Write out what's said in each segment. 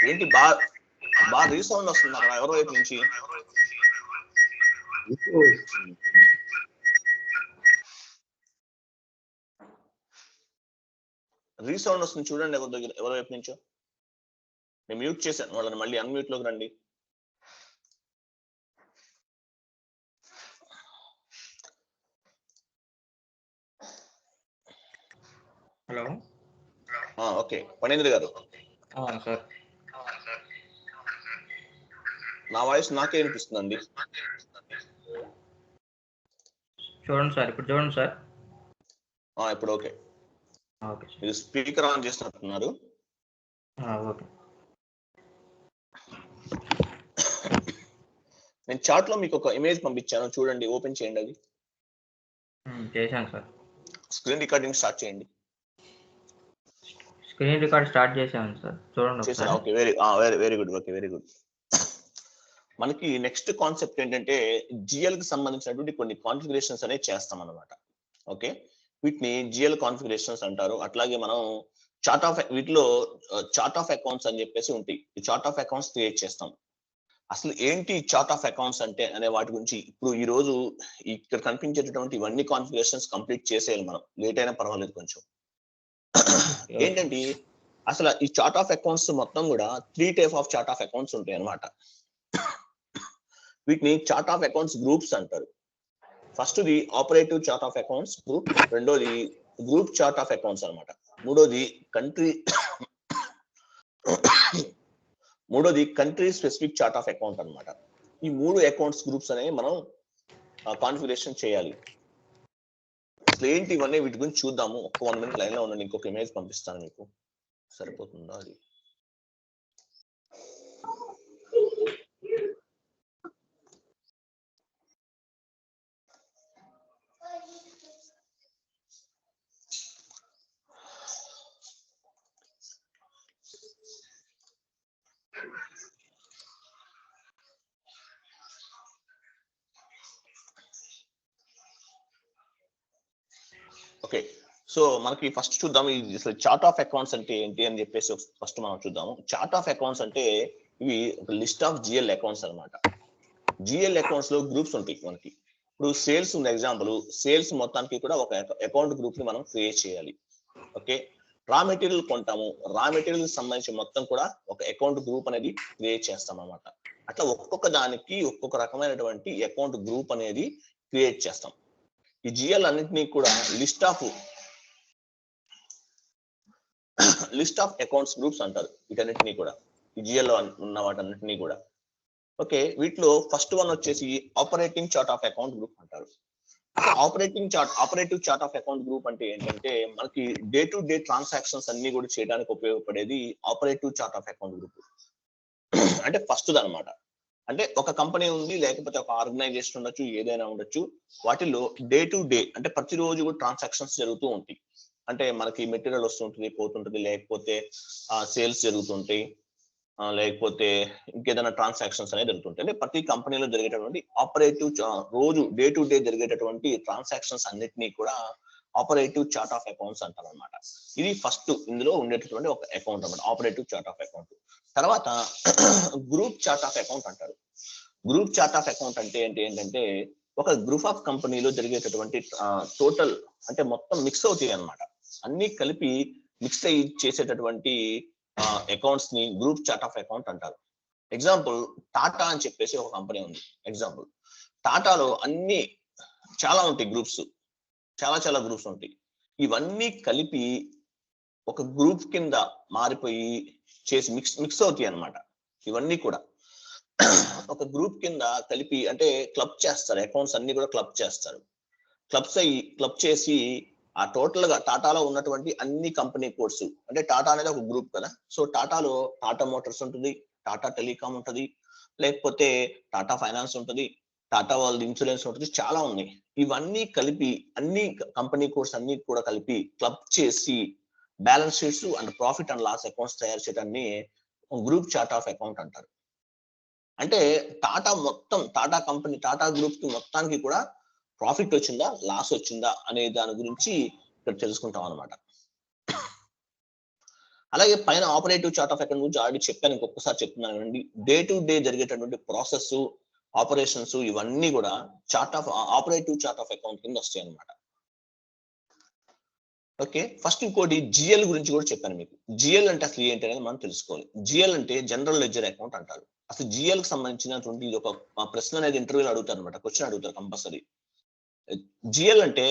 ఏంటి బాగా రీసౌండ్ వస్తుంది అక్కడ ఎవరి వైపు నుంచి? రీసౌండ్ వస్తుంది చూడండి ఎవరి వైపు నుంచో. నేను మ్యూట్ చేశాను వాళ్ళని, మళ్ళీ అన్మ్యూట్ లోకి రండి. హలో, ఓకే పణేంద్ర గారు. సార్ నా వాయిస్ నాకే వినిపిస్తుందండి. చూడండి సార్, ఇప్పుడు చూడండి సార్. ఇప్పుడు ఓకే. ఓకే సార్, మీరు స్పీకర్ ఆన్ చేస్తున్నట్టున్నారు. ఓకే. నేను చాట్ లో మీకు ఒక ఇమేజ్ పంపించాను, చూడండి, ఓపెన్ చేయండి. అది చేశాను సార్. స్క్రీన్ రికార్డింగ్ స్టార్ట్ చేయండి. స్క్రీన్ రికార్డ్ స్టార్ట్ చేశాను సార్, చూడండి ఒకసారి. Okay, very good. Okay, very good. మనకి నెక్స్ట్ కాన్సెప్ట్ ఏంటంటే జిఎల్ కి సంబంధించినటువంటి కొన్ని కాన్ఫిగరేషన్స్ అనేవి చేస్తాం అన్నమాట. ఓకే, వీటిని జిఎల్ కాన్ఫిగరేషన్స్ అంటారు. అట్లాగే మనం వీటిలో చార్ట్ ఆఫ్ అకౌంట్స్ అని చెప్పేసి ఉంటాయి. ఈ చార్ట్ ఆఫ్ అకౌంట్స్ క్రియేట్ చేస్తాం. అసలు ఏంటి చార్ట్ ఆఫ్ అకౌంట్స్ అంటే అనే వాటి గురించి ఇప్పుడు ఈ రోజు ఇక్కడ కనిపించేటటువంటి ఇవన్నీ కాన్ఫిగరేషన్స్ కంప్లీట్ చేసేయాలి మనం, లేట్ అయినా పర్వాలేదు కొంచెం. ఏంటంటే అసలు ఈ చార్ట్ ఆఫ్ అకౌంట్స్ మొత్తం కూడా 3 type of chart of accounts ఉంటాయి అన్నమాట. వీటిని చార్ట్ ఆఫ్ అకౌంట్స్ గ్రూప్స్ అంటారు. First the operative chart of accounts group, రెండోది గ్రూప్ చార్ట్ ఆఫ్ అకౌంట్స్ అన్నమాట, మూడోది country specific chart of account అన్నమాట. ఈ 3 అకౌంట్స్ గ్రూప్స్ అనేవి మనం కాన్ఫిగరేషన్ చేయాలి. అసలు ఏంటి ఇవన్నీ, వీటి గురించి చూద్దాము. ఒక్క 1 మినిట్ లైన్ లో ఉండండి, ఇంకొక ఇమేజ్ పంపిస్తాను మీకు. సరిపోతుందా అది? ఓకే, సో మనకి ఫస్ట్ చూద్దాం అసలు చార్ట్ ఆఫ్ అకౌంట్స్ అంటే ఏంటి అని చెప్పేసి ఫస్ట్ మనం చూద్దాము. చార్ట్ ఆఫ్ అకౌంట్స్ అంటే ఇవి ఒక లిస్ట్ ఆఫ్ జిఎల్ అకౌంట్స్ అన్నమాట. జిఎల్ అకౌంట్స్ లో గ్రూప్స్ ఉంటాయి మనకి. ఇప్పుడు సేల్స్ ఉంది ఎగ్జాంపుల్, సేల్స్ మొత్తానికి కూడా ఒక అకౌంట్ గ్రూప్ ని మనం క్రియేట్ చేయాలి. Okay, raw material కొంటాము, raw material సంబంధించి మొత్తం కూడా ఒక అకౌంట్ గ్రూప్ అనేది క్రియేట్ చేస్తాం అన్నమాట. అట్లా ఒక్కొక్క దానికి ఒక్కొక్క రకమైనటువంటి అకౌంట్ గ్రూప్ అనేది క్రియేట్ చేస్తాం. ఈ జిఎల్ అన్నింటినీ కూడా లిస్ట్ ఆఫ్ అకౌంట్స్ గ్రూప్స్ అంటారు. వీటన్నిటినీ కూడా ఈ జిఎల్ లో ఉన్న వాటన్నిటినీ కూడా. ఓకే, వీటిలో ఫస్ట్ వన్ వచ్చేసి operating chart of account group అంటారు. Operative chart of account group అంటే ఏంటంటే మనకి డే టు డే ట్రాన్సాక్షన్స్ అన్ని కూడా చేయడానికి ఉపయోగపడేది operative chart of account group. అంటే ఫస్ట్ అన్నమాట. అంటే ఒక కంపెనీ ఉంది, లేకపోతే ఒక ఆర్గనైజేషన్ ఉండొచ్చు, ఏదైనా ఉండొచ్చు. వాటిలో డే టు డే అంటే ప్రతిరోజు కూడా ట్రాన్సాక్షన్స్ జరుగుతూ ఉంటాయి. అంటే మనకి మెటీరియల్ వస్తుంటుంది, పోతుంటుంది, లేకపోతే సేల్స్ జరుగుతుంటాయి, లేకపోతే ఇంకేదైనా ట్రాన్సాక్షన్స్ అనేది జరుగుతుంటాయి. అంటే ప్రతి కంపెనీలో జరిగేటటువంటి రోజు డే టు డే జరిగేటటువంటి ట్రాన్సాక్షన్స్ అన్నిటినీ కూడా ఆపరేటివ్ చార్ట్ ఆఫ్ అకౌంట్స్ అంటారు అనమాట. ఇది ఫస్ట్ ఇందులో ఉండేటటువంటి ఒక అకౌంట్ అన్నమాట, ఆపరేటివ్ చార్ట్ ఆఫ్ అకౌంట్. తర్వాత గ్రూప్ చార్ట్ ఆఫ్ అకౌంట్ అంటారు. గ్రూప్ చార్ట్ ఆఫ్ అకౌంట్ అంటే ఏంటంటే ఒక గ్రూప్ ఆఫ్ కంపెనీలో జరిగేటటువంటి టోటల్ అంటే మొత్తం మిక్స్ అవుతాయి అన్నమాట. అన్ని కలిపి మిక్స్ అయ్యి చేసేటటువంటి అకౌంట్స్ ని గ్రూప్ చార్ట్ ఆఫ్ అకౌంట్ అంటారు. ఎగ్జాంపుల్ టాటా అని చెప్పేసి ఒక కంపెనీ ఉంది. ఎగ్జాంపుల్ టాటాలో అన్ని చాలా ఉంటాయి గ్రూప్స్, చాలా గ్రూప్స్ ఉంటాయి. ఇవన్నీ కలిపి ఒక గ్రూప్ కింద మారిపోయి చేసి మిక్స్ అవుతాయి అన్నమాట. ఇవన్నీ కూడా ఒక గ్రూప్ కింద కలిపి అంటే క్లబ్ చేస్తారు, అకౌంట్స్ అన్ని కూడా క్లబ్ చేస్తారు. క్లబ్ చేసి ఆ టోటల్ గా టాటాలో ఉన్నటువంటి అన్ని కంపెనీ కోడ్స్, అంటే టాటా అనేది ఒక గ్రూప్ కదా, సో టాటాలో టాటా మోటార్స్ ఉంటుంది, టాటా టెలికాం ఉంటుంది, లేకపోతే టాటా ఫైనాన్స్ ఉంటుంది, టాటా వాళ్ళ ఇన్సూరెన్స్ ఉంటుంది, చాలా ఉన్నాయి. ఇవన్నీ కలిపి అన్ని కంపెనీ కోడ్స్ అన్ని కూడా కలిపి క్లబ్ చేసి balance sheets and profit and loss accounts తయారు చేయడాన్ని గ్రూప్ చార్ట్ ఆఫ్ అకౌంట్ అంటారు. అంటే టాటా కంపెనీ, టాటా గ్రూప్ కి మొత్తానికి కూడా ప్రాఫిట్ వచ్చిందా, లాస్ వచ్చిందా అనే దాని గురించి ఇక్కడ తెలుసుకుంటాం అనమాట. అలాగే పైన ఆపరేటివ్ చార్ట్ ఆఫ్ అకౌంట్ గురించి ఆల్రెడీ చెప్పాను, ఇంకొకసారి చెప్తున్నానండి. డే టు డే జరిగేటటువంటి ప్రాసెస్, ఆపరేషన్స్ ఇవన్నీ కూడా ఆపరేటివ్ చార్ట్ ఆఫ్ అకౌంట్ కింద వస్తాయి అన్నమాట. ఓకే, ఫస్ట్ ఇంకోటి జిఎల్ గురించి కూడా చెప్పాను మీకు. జిఎల్ అంటే అసలు ఏంటి అనేది మనం తెలుసుకోవాలి. జిఎల్ అంటే జనరల్ లెడ్జర్ అకౌంట్ అంటారు. అసలు జిఎల్ కి సంబంధించినటువంటి ఇది ఒక ప్రశ్న అనేది ఇంటర్వ్యూలో అడుగుతారు అనమాట, క్వశ్చన్ అడుగుతారు కంపల్సరీ. జిఎల్ అంటే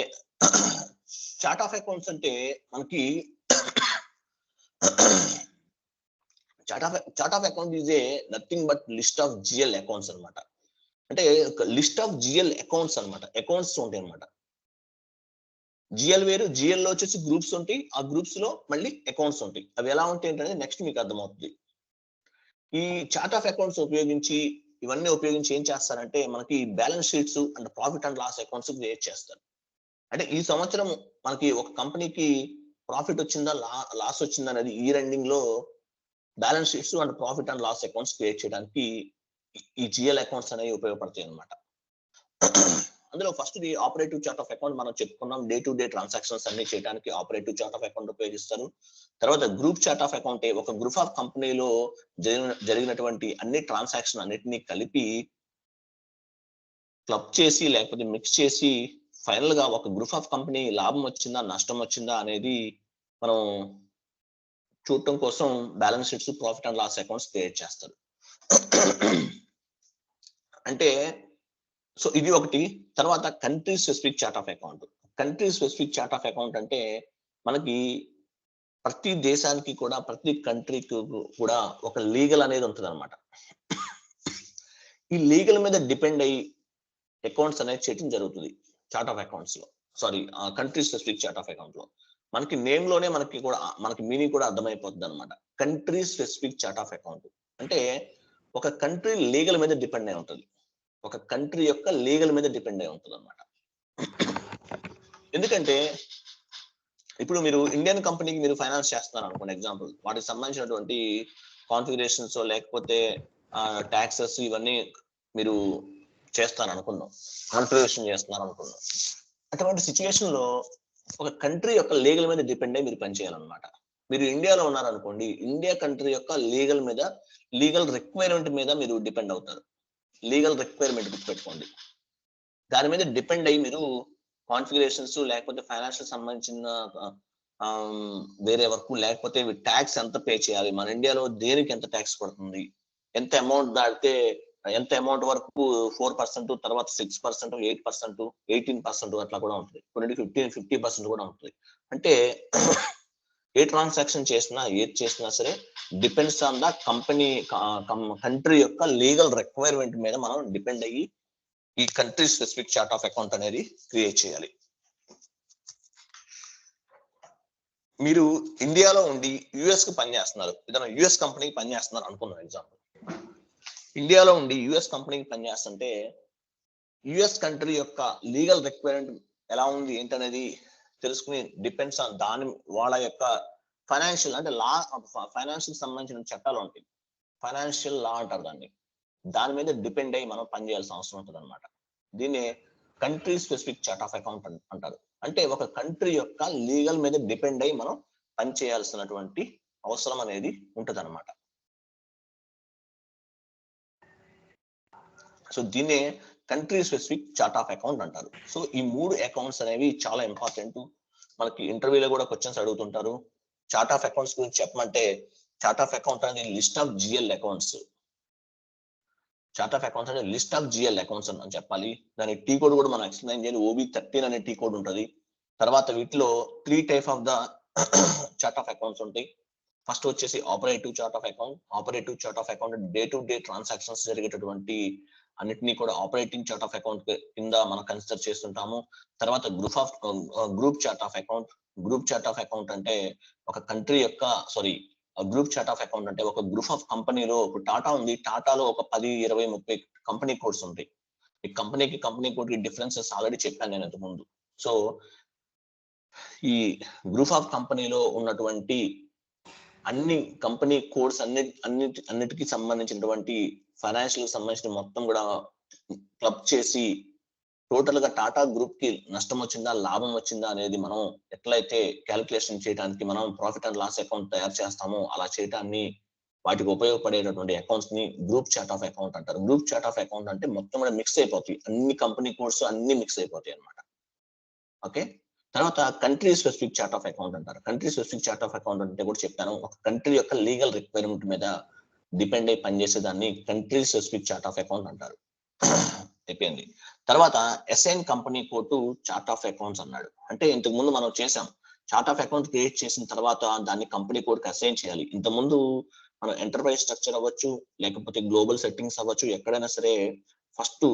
చార్ట్ ఆఫ్ అకౌంట్స్ అంటే మనకి chart of account is a nothing but list of GL accounts అనమాట. అంటే లిస్ట్ ఆఫ్ జిఎల్ అకౌంట్స్ అనమాట. అకౌంట్స్ ఉంటాయి అనమాట. జిఎల్ వేరు, జిఎల్ లో వచ్చేసి గ్రూప్స్ ఉంటాయి, ఆ గ్రూప్స్ లో మళ్ళీ అకౌంట్స్ ఉంటాయి. అవి ఎలా ఉంటాయి అంటే నెక్స్ట్ మీకు అర్థమవుతుంది. ఈ చార్ట్ ఆఫ్ అకౌంట్స్ ఉపయోగించి ఇవన్నీ ఉపయోగించి ఏం చేస్తారంటే మనకి balance sheets and profit and loss accounts create చేస్తారు. అంటే ఈ సంవత్సరం మనకి ఒక కంపెనీకి ప్రాఫిట్ వచ్చిందా లాస్ వచ్చిందా అనేది ఇయర్ ఎండింగ్ లో balance sheets and profit and loss accounts create చేయడానికి ఈ జిఎల్ అకౌంట్స్ అనేవి ఉపయోగపడతాయి అనమాట. అందులో first the operative chart of account మనం చెప్పుకున్నాం. డే టు డే ట్రాన్సాక్షన్స్ అన్ని చేయడానికి ఆపరేటివ్ చార్ట్ ఆఫ్ అకౌంట్ ఉపయోగిస్తారు. తర్వాత గ్రూప్ చార్ట్ ఆఫ్ అకౌంట్ ఒక గ్రూప్ ఆఫ్ కంపెనీలో జరిగినటువంటి అన్ని ట్రాన్సాక్షన్ అన్నిటినీ కలిపి క్లబ్ చేసి లేకపోతే మిక్స్ చేసి ఫైనల్ గా ఒక గ్రూప్ ఆఫ్ కంపెనీ లాభం వచ్చిందా నష్టం వచ్చిందా అనేది మనం చూడటం కోసం balance sheets, profit and loss accounts create చేస్తారు. అంటే సో ఇది ఒకటి. తర్వాత country specific chart of account. Country specific chart of account అంటే మనకి ప్రతి దేశానికి కూడా ప్రతి కంట్రీకి కూడా ఒక లీగల్ అనేది ఉంటుంది అనమాట. ఈ లీగల్ మీద డిపెండ్ అయ్యి అకౌంట్స్ అనేది చేయడం జరుగుతుంది చార్ట్ ఆఫ్ అకౌంట్స్ లో, sorry country specific chart of account లో. మనకి నేమ్ లోనే మనకి మీనింగ్ కూడా అర్థమైపోతుంది అనమాట. Country specific chart of account అంటే ఒక కంట్రీ లీగల్ మీద డిపెండ్ అయి ఉంటుంది. ఒక కంట్రీ యొక్క లీగల్ మీద డిపెండ్ అయి ఉంటుంది అనమాట. ఎందుకంటే ఇప్పుడు మీరు ఇండియన్ కంపెనీకి మీరు ఫైనాన్స్ చేస్తున్నారు అనుకోండి, ఎగ్జాంపుల్ వాటికి సంబంధించినటువంటి కాన్ఫిగరేషన్స్ లేకపోతే ట్యాక్సెస్ ఇవన్నీ మీరు చేస్తారు అనుకున్నాం, కాన్ఫిగరేషన్ చేస్తున్నారు అనుకున్నాం. అటువంటి సిచ్యువేషన్ లో ఒక కంట్రీ యొక్క లీగల్ మీద డిపెండ్ అయ్యి మీరు పనిచేయాలన్నమాట. మీరు ఇండియాలో ఉన్నారనుకోండి, ఇండియా కంట్రీ యొక్క లీగల్ రిక్వైర్మెంట్ మీద మీరు డిపెండ్ అవుతారు. లీగల్ రిక్వైర్మెంట్ గుర్తుపెట్టుకోండి. దాని మీద డిపెండ్ అయ్యి మీరు కాన్ఫిగరేషన్స్ లేకపోతే ఫైనాన్షియల్ సంబంధించిన వేరే వర్క్ లేకపోతే ట్యాక్స్ ఎంత పే చేయాలి, మన ఇండియాలో దేనికి ఎంత ట్యాక్స్ పడుతుంది, ఎంత అమౌంట్ దాటితే ఎంత అమౌంట్ వరకు 4%, తర్వాత 6%, 8%, 18% అట్లా కూడా ఉంటుంది. కొన్నిటికి 50% కూడా ఉంటుంది. అంటే ఏ ట్రాన్సాక్షన్ చేసినా ఏది చేసినా సరే డిపెండ్స్ ఆన్ ద కంట్రీ యొక్క లీగల్ రిక్వైర్మెంట్ మీద మనం డిపెండ్ అయ్యి ఈ country specific chart of account అనేది క్రియేట్ చేయాలి. మీరు ఇండియాలో ఉండి యుఎస్ కి పనిచేస్తున్నారు, ఏదైనా యుఎస్ కంపెనీకి పనిచేస్తున్నారు అనుకున్నాం ఎగ్జాంపుల్. ఇండియాలో ఉండి యుఎస్ కంపెనీకి పనిచేస్తుంటే యుఎస్ కంట్రీ యొక్క లీగల్ రిక్వైర్మెంట్ ఎలా ఉంది ఏంటనేది తెలుసుకుని డిపెండ్స్ ఆన్ వాళ్ళ యొక్క ఫైనాన్షియల్ అంటే ఫైనాన్షియల్ సంబంధించిన చట్టాలు ఉంటాయి, ఫైనాన్షియల్ లా అంటారు దాన్ని. దాని మీద డిపెండ్ అయ్యి మనం పనిచేయాల్సిన అవసరం ఉంటుంది అనమాట. దీన్ని country specific chart of account అంటారు. అంటే ఒక కంట్రీ యొక్క లీగల్ మీద డిపెండ్ అయ్యి మనం పనిచేయాల్సినటువంటి అవసరం అనేది ఉంటుంది అనమాట. సో దీన్నే country specific chart of account అంటారు. సో ఈ 3 అకౌంట్స్ అనేవి చాలా ఇంపార్టెంట్. మనకి ఇంటర్వ్యూలో కూడా క్వశ్చన్స్ అడుగుతుంటారు. చార్ట్ ఆఫ్ అకౌంట్స్ గురించి చెప్పమంటే చార్ట్ ఆఫ్ అకౌంట్ అనేది list of GL accounts. Chart of accounts అంటే లిస్ట్ ఆఫ్ జిఎల్ అకౌంట్స్ అని చెప్పాలి. దాని టీ కోడ్ కూడా మనం ఎక్స్ప్లెయిన్ చేయాలి. OB13 అనే టీ కోడ్ ఉంటుంది. తర్వాత వీటిలో 3 type of the chart of accounts ఉంటాయి. ఫస్ట్ వచ్చేసి operative chart of account. Operative chart of account day to day transactions జరిగేటటువంటి అన్నిటినీ కూడా ఆపరేటింగ్ చార్ట్ ఆఫ్ అకౌంట్ కింద మనం కన్సిడర్ చేస్తుంటాము. తర్వాత group chart of account. Group chart of account అంటే ఒక కంట్రీ యొక్క గ్రూప్ చార్ట్ ఆఫ్ అకౌంట్ అంటే ఒక గ్రూప్ ఆఫ్ కంపెనీలో ఇప్పుడు టాటా ఉంది, టాటాలో ఒక 10, 20, 30 కంపెనీ కోడ్స్ ఉంటాయి. ఈ కంపెనీ కోడ్ కి డిఫరెన్సెస్ ఆల్రెడీ చెప్పాను నేను ఇంతకు ముందు. సో ఈ గ్రూప్ ఆఫ్ కంపెనీలో ఉన్నటువంటి అన్ని కంపెనీ కోడ్స్ అన్నిటికి సంబంధించినటువంటి ఫైనాన్షియల్ సంబంధించిన మొత్తం కూడా క్లబ్ చేసి టోటల్ గా టాటా గ్రూప్ కి నష్టం వచ్చిందా లాభం వచ్చిందా అనేది మనం ఎట్లయితే క్యాలిక్యులేషన్ చేయడానికి మనం ప్రాఫిట్ అండ్ లాస్ అకౌంట్ తయారు చేస్తామో అలా చేయడాన్ని వాటికి ఉపయోగపడేటటువంటి అకౌంట్స్ ని గ్రూప్ చార్ట్ ఆఫ్ అకౌంట్ అంటారు. గ్రూప్ చార్ట్ ఆఫ్ అకౌంట్ అంటే మొత్తం కూడా మిక్స్ అయిపోతాయి, అన్ని కంపెనీ కోడ్స్ అన్ని మిక్స్ అయిపోతాయి అన్నమాట. ఓకే, తర్వాత country specific chart of account అంటారు. Country specific chart of account అంటే కూడా చెప్పాను, ఒక కంట్రీ యొక్క లీగల్ రిక్వైర్మెంట్ మీద డిపెండ్ అయి పనిచేసే దాన్ని country specific chart of account అంటారు. అయిపోయింది. తర్వాత assign company code to chart of accounts అన్నాడు. అంటే ఇంతకు ముందు మనం చేసాం, చార్ట్ ఆఫ్ అకౌంట్ క్రియేట్ చేసిన తర్వాత దాన్ని కంపెనీ కోడ్ కి అసైన్ చేయాలి. ఇంతకుముందు మనం ఎంటర్ప్రైజ్ స్ట్రక్చర్ అవ్వచ్చు, లేకపోతే గ్లోబల్ సెట్టింగ్స్ అవ్వచ్చు, ఎక్కడైనా సరే ఫస్ట్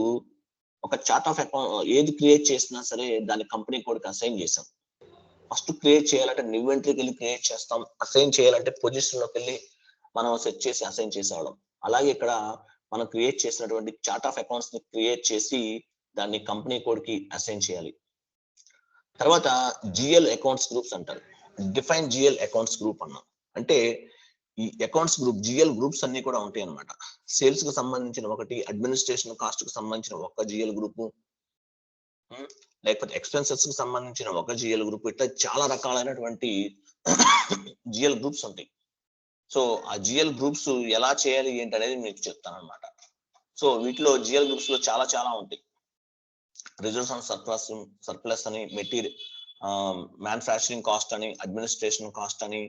ఒక చార్ట్ ఆఫ్ అకౌంట్ ఏది క్రియేట్ చేసినా సరే దాని కంపెనీ కోడ్ కి అసైన్ చేసాం. ఫస్ట్ క్రియేట్ చేయాలంటే న్యూ ఎంట్రీకి వెళ్ళి క్రియేట్ చేస్తాం, అసైన్ చేయాలంటే పొజిషన్ లోకి వెళ్ళి మనం సెట్ చేసి అసైన్ చేసేవాళ్ళం. అలాగే ఇక్కడ మనం క్రియేట్ చేసినటువంటి చార్ట్ ఆఫ్ అకౌంట్స్ ని క్రియేట్ చేసి దాన్ని కంపెనీ కోడ్ కి అసైన్ చేయాలి. తర్వాత జిఎల్ అకౌంట్స్ గ్రూప్స్ అంటారు. డిఫైన్ జిఎల్ అకౌంట్స్ గ్రూప్ అన్నాం అంటే ఈ అకౌంట్స్ గ్రూప్ జిఎల్ గ్రూప్స్ అన్ని కూడా ఉంటాయి అన్నమాట. సేల్స్ కు సంబంధించిన ఒకటి, అడ్మినిస్ట్రేషన్ కాస్ట్ కు సంబంధించిన ఒక జిఎల్ గ్రూప్, లేకపోతే ఎక్స్పెన్సెస్ కు సంబంధించిన ఒక జిఎల్ గ్రూప్, ఇట్లా చాలా రకాలైనటువంటి జిఎల్ గ్రూప్స్ ఉంటాయి. సో ఆ జిఎల్ గ్రూప్స్ ఎలా చేయాలి ఏంటి అనేది మీకు చెప్తాను అనమాట. సో వీటిలో జిఎల్ గ్రూప్స్ లో చాలా చాలా ఉంటాయి. రిజర్వ్స్ అండ్ సర్ప్లస్ అని, మెటీరియల్ మ్యానుఫ్యాక్చరింగ్ కాస్ట్ అని, అడ్మినిస్ట్రేషన్ కాస్ట్ అని,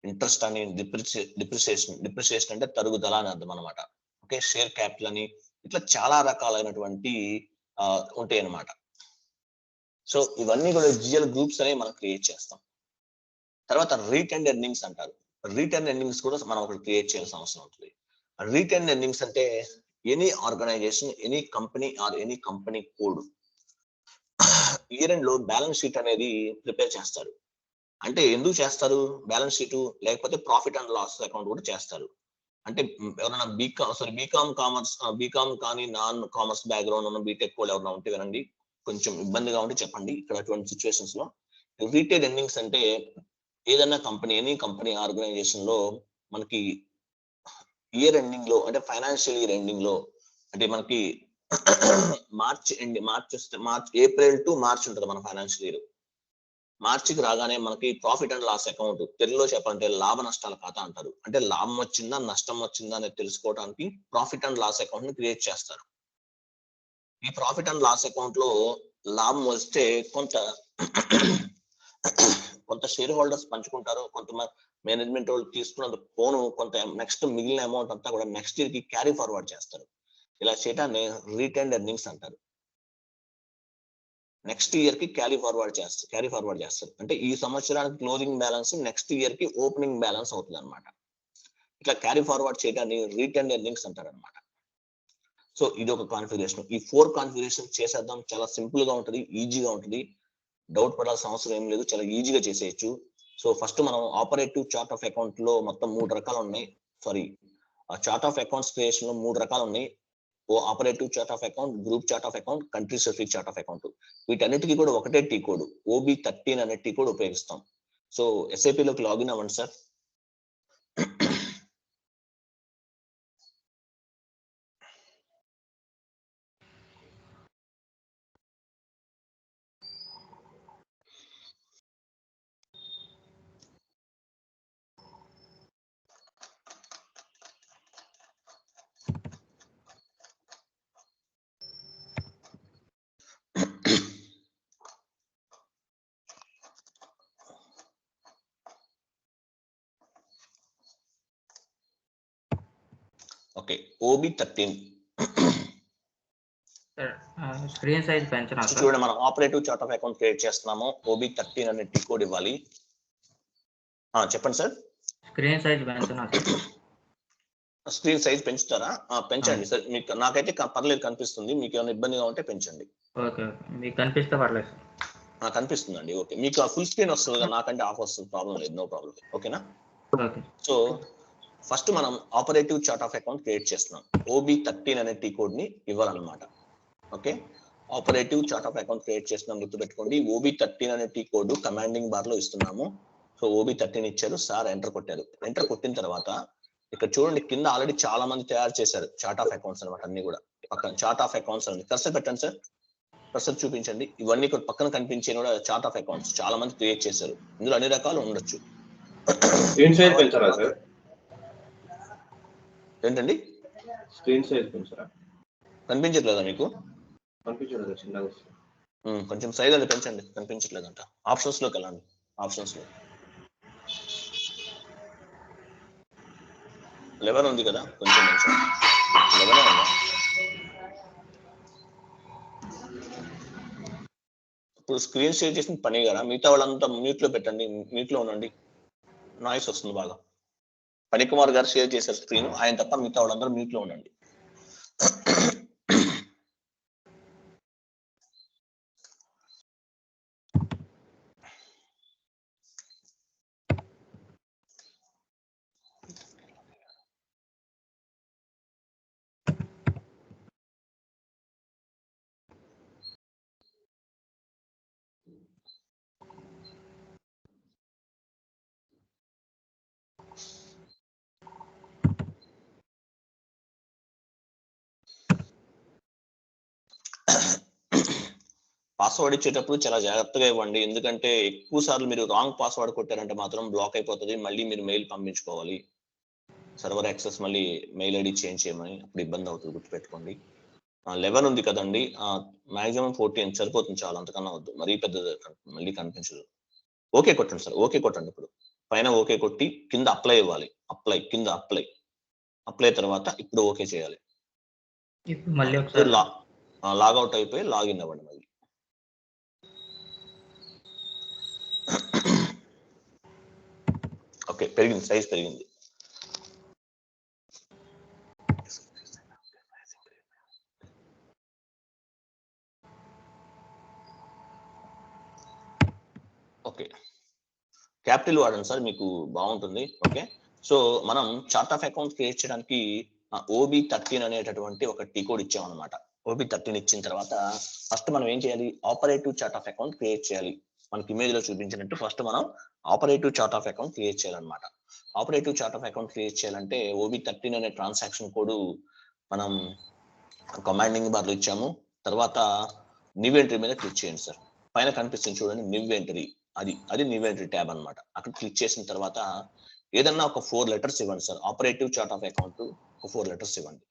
ఇంట్రెస్ట్ అని, డిప్రిసియేషన్ అంటే తరుగుదల అని అర్థం అనమాట. ఓకే, షేర్ క్యాపిటల్ అని, ఇట్లా చాలా రకాలైనటువంటి ఉంటాయి అన్నమాట. సో ఇవన్నీ కూడా జిఎల్ గ్రూప్స్ అనేవి మనం క్రియేట్ చేస్తాం. తర్వాత రిటైన్డ్ ఎర్నింగ్స్ అంటారు. రిటైన్ ఎర్నింగ్స్ కూడా మనం ఒకటి క్రియేట్ చేయాల్సిన అవసరం ఉంటుంది. రిటైన్ ఎర్నింగ్స్ అంటే any organisation, any company or any company code year end లో బ్యాలెన్స్ షీట్ అనేది ప్రిపేర్ చేస్తారు. అంటే ఎందుకు చేస్తారు బ్యాలెన్స్ షీట్, లేకపోతే ప్రాఫిట్ అండ్ లాస్ అకౌంట్ కూడా చేస్తారు. అంటే ఎవరైనా బీకామ్ కానీ నాన్ కామర్స్ బ్యాక్గ్రౌండ్ ఉన్న బీటెక్ వాళ్ళు ఎవరైనా ఉంటే వినండి, కొంచెం ఇబ్బందిగా ఉంటే చెప్పండి. ఇక్కడ అటువంటి సిచ్యువేషన్స్ లో రిటైన్ ఎర్నింగ్స్ అంటే ఏదైనా కంపెనీ, ఎనీ కంపెనీ ఆర్గనైజేషన్ లో మనకి ఇయర్ ఎండింగ్ లో, అంటే ఫైనాన్షియల్ ఇయర్ ఎండింగ్ లో, అంటే మనకి ఏప్రిల్ టు మార్చ్ ఉంటుంది మన ఫైనాన్షియల్ ఇయర్. మార్చికి రాగానే మనకి ప్రాఫిట్ అండ్ లాస్ అకౌంట్, తెలుగులో చెప్పాలంటే లాభ నష్టాల ఖాతా అంటారు. అంటే లాభం వచ్చిందా నష్టం వచ్చిందా అనేది తెలుసుకోవడానికి ప్రాఫిట్ అండ్ లాస్ అకౌంట్ ని క్రియేట్ చేస్తారు. ఈ ప్రాఫిట్ అండ్ లాస్ అకౌంట్ లో లాభం వస్తే కొంత షేర్ హోల్డర్స్ పంచుకుంటారు, కొంత మేనేజ్మెంట్ వాళ్ళు తీసుకున్నంత పోను కొంత నెక్స్ట్ మిగిలిన అమౌంట్ అంతా కూడా నెక్స్ట్ ఇయర్ కి క్యారీ ఫార్వర్డ్ చేస్తారు. ఇలా చేయడాన్ని రిటైన్డ్ ఎర్నింగ్స్ అంటారు. నెక్స్ట్ ఇయర్ కి క్యారీ ఫార్వర్డ్ చేస్తారు. అంటే ఈ సంవత్సరానికి క్లోజింగ్ బ్యాలెన్స్ నెక్స్ట్ ఇయర్ కి ఓపెనింగ్ బ్యాలెన్స్ అవుతుంది అనమాట. ఇట్లా క్యారీ ఫార్వర్డ్ చేయడాన్ని రిటైన్డ్ ఎర్నింగ్స్ అంటారు అనమాట. సో ఇది ఒక కాన్ఫిగరేషన్. ఈ 4 కాన్ఫిగరేషన్ చేసేద్దాం. చాలా సింపుల్ గా ఉంటుంది, ఈజీగా ఉంటుంది, డౌట్ పడాల్సిన అవసరం ఏం లేదు, చాలా ఈజీగా చేసేయచ్చు. సో ఫస్ట్ మనం ఆపరేటివ్ చార్ట్ ఆఫ్ అకౌంట్ లో మొత్తం 3 రకాలు ఉన్నాయి. చార్ట్ ఆఫ్ అకౌంట్స్ క్రియేషన్ లో 3 రకాలు ఉన్నాయి. Operative chart of account, group chart of account, country specific chart of account. వీటన్నిటికీ కూడా ఒకటే టీ కోడ్, OB13 అనే టీ కోడ్ ఉపయోగిస్తాం. సో SAP లోకి లాగిన్ అవ్వండి sir. Okay, OB13 screen size పెంచనా సార్? చూడండి, మనం operative chart of account create చేస్తున్నాము. OB13 అనే టీ కోడ్ ఇవ్వాలి. చెప్పండి సార్. స్క్రీన్ సైజ్ పెంచనా సార్? స్క్రీన్ సైజ్ పెంచుతారా? పెంచండి సార్. మీకు నాకైతే పర్లేదు కనిపిస్తుంది, మీకు ఏమైనా ఇబ్బందిగా ఉంటే పెంచండి. ఓకే, మీకు కనిపిస్తే పర్లేదు సార్. కనిపిస్తుందండి. ఓకే, మీకు ఫుల్ స్క్రీన్ వస్తుంది, నాకంటే ఆఫ్ వస్తుంది, ప్రాబ్లం లేదు, నో ప్రాబ్లం. ఓకేనా? ఓకే. సో ఫస్ట్ మనం operative chart of account create చేస్తున్నాం. OB13 అనే టీ కోడ్ ని ఇవ్వాలన్నమాట. Okay, operative chart of account create చేస్తున్నాం, గుర్తుపెట్టుకోండి. OB13 అనే టీ కోడ్ కమాండింగ్ బార్ లో ఇస్తున్నాము. సో OB13 ఇచ్చారు సార్, ఎంటర్ కొట్టారు. ఎంటర్ కొట్టిన తర్వాత ఇక్కడ చూడండి, కింద ఆల్రెడీ చాలా మంది తయారు చేశారు చార్ట్ ఆఫ్ అకౌంట్స్ అనమాట. అన్ని కూడా పక్కన చార్ట్ ఆఫ్ అకౌంట్స్ అని కర్సర్ పెట్టండి సార్. ప్రస్తుతం చూపించండి. ఇవన్నీ ఇక్కడ పక్కన కనిపించే కూడా చార్ట్ ఆఫ్ అకౌంట్స్ చాలా మంది క్రియేట్ చేశారు. ఇందులో అన్ని రకాలు ఉండొచ్చు. స్క్రీన్ సైజ్ పెంచారా సార్? ఏంటండి స్క్రీన్ సైజ్ పెంచారా? కనిపించట్లేదా మీకు? కనిపించలేదు, చిన్నగా వస్తుంది. కొంచెం సైజ్ అది పెంచండి. కనిపించట్లేదంట. ఆప్షన్స్ లోకి వెళ్ళండి. ఆప్షన్స్ లో 11 ఉంది కదా, కొంచెం 11 ఉందా? ఇప్పుడు స్క్రీన్ షేర్ చేసిన పని కదా, మిగతా వాళ్ళంతా మ్యూట్ లో పెట్టండి. మ్యూట్ లో ఉండండి, నాయిస్ వస్తుంది బాగా. పనికుమార్ గారు షేర్ చేశారు స్క్రీన్, ఆయన తప్ప మిగతా వాళ్ళందరూ మ్యూట్ లో ఉండండి. పాస్వర్డ్ ఇచ్చేటప్పుడు చాలా జాగ్రత్తగా ఇవ్వండి. ఎందుకంటే ఎక్కువ సార్లు మీరు రాంగ్ పాస్వర్డ్ కొట్టారంటే మాత్రం బ్లాక్ అయిపోతుంది. మళ్ళీ మీరు మెయిల్ పంపించుకోవాలి. సర్వర్ యాక్సెస్ మళ్ళీ మెయిల్ ఐడి చేంజ్ చేయమని, అప్పుడు ఇబ్బంది అవుతుంది, గుర్తుపెట్టుకోండి. 11 ఉంది కదండి, మాక్సిమం 14 సరిపోతుంది, చాలా, అంతకన్నా వద్దు. మరీ పెద్దది మళ్ళీ కనిపించదు. ఓకే కొట్టండి సార్, ఓకే కొట్టండి. ఇప్పుడు పైన ఓకే కొట్టి కింద అప్లై ఇవ్వాలి. అప్లై కింద అప్లై తర్వాత ఇప్పుడు ఓకే చేయాలి. ఇప్పుడు మళ్ళీ ఒకసారి లాగౌట్ అయిపోయి లాగిన్ అవ్వండి మళ్ళీ. ఓకే, పెరిగింది, సైజ్ పెరిగింది. ఓకే, క్యాపిటల్ వాడండి సార్, మీకు బాగుంటుంది. ఓకే, సో మనం చార్ట్ ఆఫ్ అకౌంట్ క్రియేట్ చేయడానికి OB13 అనేటటువంటి ఒక టీ కోడ్ ఇచ్చామన్నమాట. OB13 ఇచ్చిన తర్వాత ఫస్ట్ మనం ఏం చేయాలి, operative chart of account create చేయాలి. మనకి ఇమేజ్ లో చూపించినట్టు ఫస్ట్ మనం operative chart of account create చేయాలన్నమాట. Operative chart of account create చేయాలంటే OB13 అనే ట్రాన్సాక్షన్ కోడ్ మనం కమాండింగ్ బార్ లో ఇచ్చాము. తర్వాత న్యూ ఎంట్రీ మీద క్లిక్ చేయండి సార్. పైన కనిపిస్తుంది చూడండి, న్యూ ఎంట్రీ, అది న్యూ ఎంట్రీ ట్యాబ్ అన్నమాట. అక్కడ క్లిక్ చేసిన తర్వాత ఏదన్నా ఒక 4 లెటర్స్ ఇవ్వండి sir. Operative chart of account ఒక 4 లెటర్స్ ఇవ్వండి.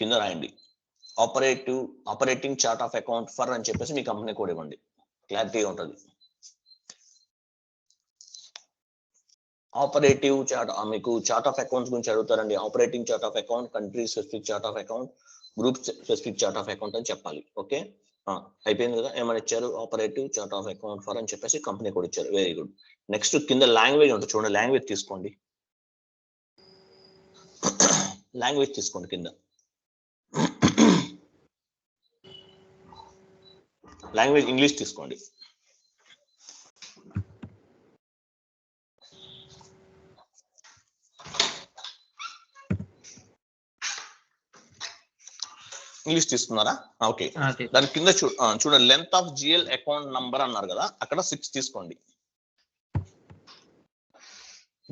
కింద రాయండి operating chart of account for అని చెప్పేసి మీ కంపెనీ కోడ్ ఇవ్వండి, క్లారిటీగా ఉంటుంది. ఆపరేటివ్ చార్ట్, మీకు చార్ట్ ఆఫ్ అకౌంట్స్ గురించి అడుగుతారండి. Operating chart of account, country specific chart of account, group specific chart of account అని చెప్పాలి. ఓకే, అయిపోయింది కదా. ఏమని ఇచ్చారు, operative chart of account for అని చెప్పేసి కంపెనీ కోడ్ ఇచ్చారు. Very good. నెక్స్ట్ కింద లాంగ్వేజ్ ఉంటుంది చూడండి, లాంగ్వేజ్ తీసుకోండి. లాంగ్వేజ్ తీసుకోండి కింద. లాంగ్వేజ్ ఇంగ్లీష్ తీసుకోండి. ఇంగ్లీష్ తీసుకున్నారా? ఓకే, దాని కింద చూడండి, length of GL account number అన్నారు కదా, అక్కడ 6 తీసుకోండి.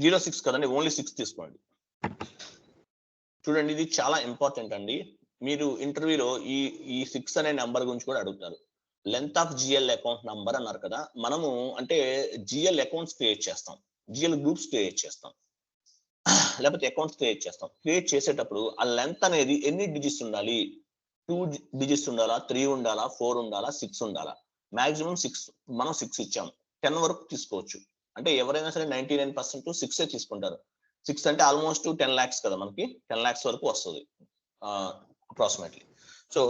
06 కదండి, ఓన్లీ 6 తీసుకోండి. చూడండి, ఇది చాలా ఇంపార్టెంట్ అండి. మీరు ఇంటర్వ్యూలో ఈ 6 అనే నెంబర్ గురించి కూడా అడుగుతారు. Length of GL account number అన్నారు కదా, మనము అంటే జిఎల్ అకౌంట్స్ క్రియేట్ చేస్తాం, జిఎల్ గ్రూప్స్ క్రియేట్ చేస్తాం, లేకపోతే అకౌంట్స్ క్రియేట్ చేస్తాం. క్రియేట్ చేసేటప్పుడు ఆ లెంత్ అనేది ఎన్ని డిజిట్స్ ఉండాలి? 2 డిజిట్స్ ఉండాలా, 3 ఉండాలా, 4 ఉండాలా, 6 ఉండాలా? మాక్సిమం 6, మనం 6 ఇచ్చాం. 10 వరకు తీసుకోవచ్చు. అంటే ఎవరైనా సరే 99% 6 తీసుకుంటారు. 6 అంటే ఆల్మోస్ట్ 10 lakhs కదా, మనకి 10 lakhs వరకు వస్తుంది అప్రాక్సిమేట్లీ. సో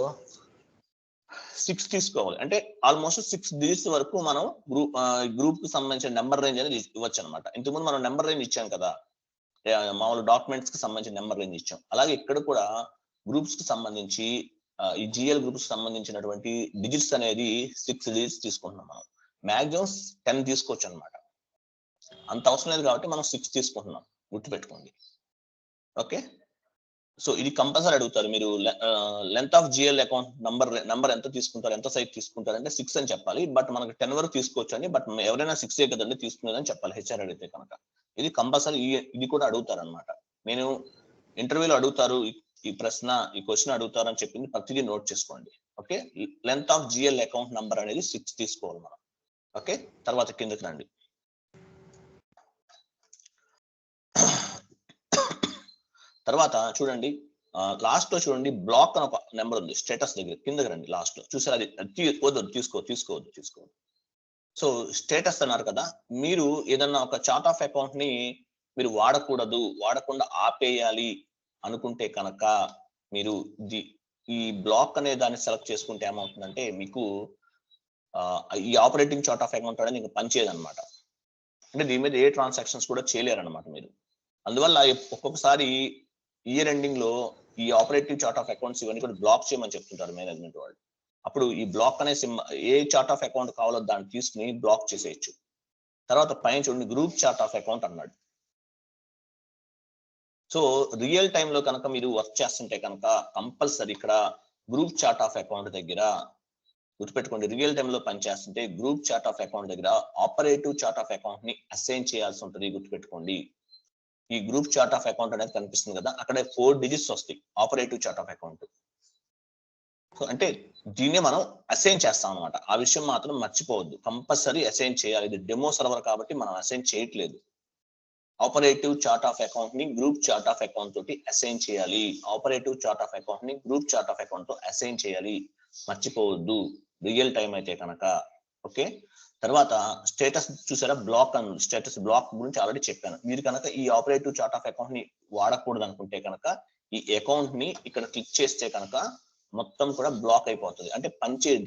6 తీసుకోవాలి అంటే ఆల్మోస్ట్ 6 డిజిట్స్ వరకు మనం గ్రూప్ కి సంబంధించిన నెంబర్ రేంజ్ అనేది ఇవ్వచ్చు అనమాట. ఇంతకుముందు మనం నెంబర్ రేంజ్ ఇచ్చాం కదా, మామూలు డాక్యుమెంట్స్ కి సంబంధించిన నెంబర్ రేంజ్ ఇచ్చాం. అలాగే ఇక్కడ కూడా గ్రూప్స్ కి సంబంధించి ఈ జిఎల్ గ్రూప్స్ సంబంధించినటువంటి డిజిట్స్ అనేది 6 డిజిట్స్ తీసుకుంటున్నాం. మనం మాక్సిమం 10 తీసుకోవచ్చు అనమాట. అంత అవసరం లేదు కాబట్టి మనం 6 తీసుకుంటున్నాం, గుర్తుపెట్టుకోండి. ఓకే, సో ఇది కంపల్సరీ అడుగుతారు. మీరు length of GL account number ఎంత తీసుకుంటారు, ఎంత సైజ్ తీసుకుంటారు అంటే 6 అని చెప్పాలి. బట్ మనకు 10 వరకు తీసుకోవచ్చు అండి. బట్ ఎవరైనా 6 కదండి తీసుకునేదని చెప్పాలి హెచ్ఆర్ అడిగితే కనుక. ఇది కంపల్సరీ ఇది కూడా అడుగుతారు అనమాట. నేను ఇంటర్వ్యూలో అడుగుతారు ఈ ప్రశ్న, ఈ క్వశ్చన్ అడుగుతారు అని చెప్పింది ప్రతిదీ నోట్ చేసుకోండి. Okay, length of GL account number అనేది 6 తీసుకోవాలి మనం. ఓకే, తర్వాత కిందకి రండి. తర్వాత చూడండి, లాస్ట్ లో చూడండి బ్లాక్ అని ఒక నెంబర్ ఉంది స్టేటస్ దగ్గర, కిందకి రండి. లాస్ట్ లో చూసారు, అది తీసుకోవద్దు. సో స్టేటస్ అన్నారు కదా, మీరు ఏదన్నా ఒక చార్ట్ ఆఫ్ అకౌంట్ ని మీరు వాడకుండా ఆపేయాలి అనుకుంటే కనుక మీరు ఈ బ్లాక్ అనే దాన్ని సెలెక్ట్ చేసుకుంటే ఏమవుతుందంటే మీకు ఈ ఆపరేటింగ్ చార్ట్ ఆఫ్ అకౌంట్ అనేది ఇంకా పనిచేయదన్నమాట. అంటే దీని మీద ఏ ట్రాన్సాక్షన్స్ కూడా చేయలేరన్నమాట మీరు. అందువల్ల ఒక్కొక్కసారి ఇయర్ ఎండింగ్ లో ఈ ఆపరేటివ్ చార్ట్ ఆఫ్ అకౌంట్స్ ఇవన్నీ కూడా బ్లాక్ చేయమని చెప్తుంటారు మేనేజ్మెంట్ వాళ్ళు. అప్పుడు ఈ బ్లాక్ అనే ఏ చార్ట్ ఆఫ్ అకౌంట్ కావాలో దాన్ని తీసుకుని బ్లాక్ చేసేయచ్చు. తర్వాత పైన చూడండి గ్రూప్ చార్ట్ ఆఫ్ అకౌంట్ అన్నాడు. సో రియల్ టైమ్ లో కనుక మీరు వర్క్ చేస్తుంటే కనుక కంపల్సరీ ఇక్కడ గ్రూప్ చార్ట్ ఆఫ్ అకౌంట్ దగ్గర గుర్తుపెట్టుకోండి, రియల్ టైమ్ లో పనిచేస్తుంటే గ్రూప్ చార్ట్ ఆఫ్ అకౌంట్ దగ్గర ఆపరేటివ్ చార్ట్ ఆఫ్ అకౌంట్ ని అసైన్ చేయాల్సి ఉంటుంది. గుర్తుపెట్టుకోండి, ఈ గ్రూప్ చార్ట్ ఆఫ్ అకౌంట్ అనేది కనిపిస్తుంది కదా, అక్కడ 4 డిజిట్స్ వస్తాయి operative chart of account. So అంటే దీన్నే మనం అసైన్ చేస్తాం అనమాట. ఆ విషయం మాత్రం మర్చిపోవద్దు, కంపల్సరీ అసైన్ చేయాలి. ఇది డెమో సర్వర్ కాబట్టి మనం అసైన్ చేయట్లేదు. ఆపరేటివ్ చార్ట్ ఆఫ్ అకౌంట్ ని గ్రూప్ చార్ట్ ఆఫ్ అకౌంట్ తోటి అసైన్ చేయాలి. ఆపరేటివ్ చార్ట్ ఆఫ్ అకౌంట్ ని గ్రూప్ చార్ట్ ఆఫ్ అకౌంట్ తో అసైన్ చేయాలి, మర్చిపోవద్దు రియల్ టైం అయితే కనుక. ఓకే, తర్వాత స్టేటస్ చూసారా, బ్లాక్ అని స్టేటస్ బ్లాక్ గురించి ఆల్రెడీ చెప్పాను. మీరు కనుక ఈ ఆపరేటివ్ చార్ట్ ఆఫ్ అకౌంట్ ని వాడకూడదు అనుకుంటే కనుక ఈ అకౌంట్ ని ఇక్కడ క్లిక్ చేస్తే కనుక మొత్తం కూడా బ్లాక్ అయిపోతుంది. అంటే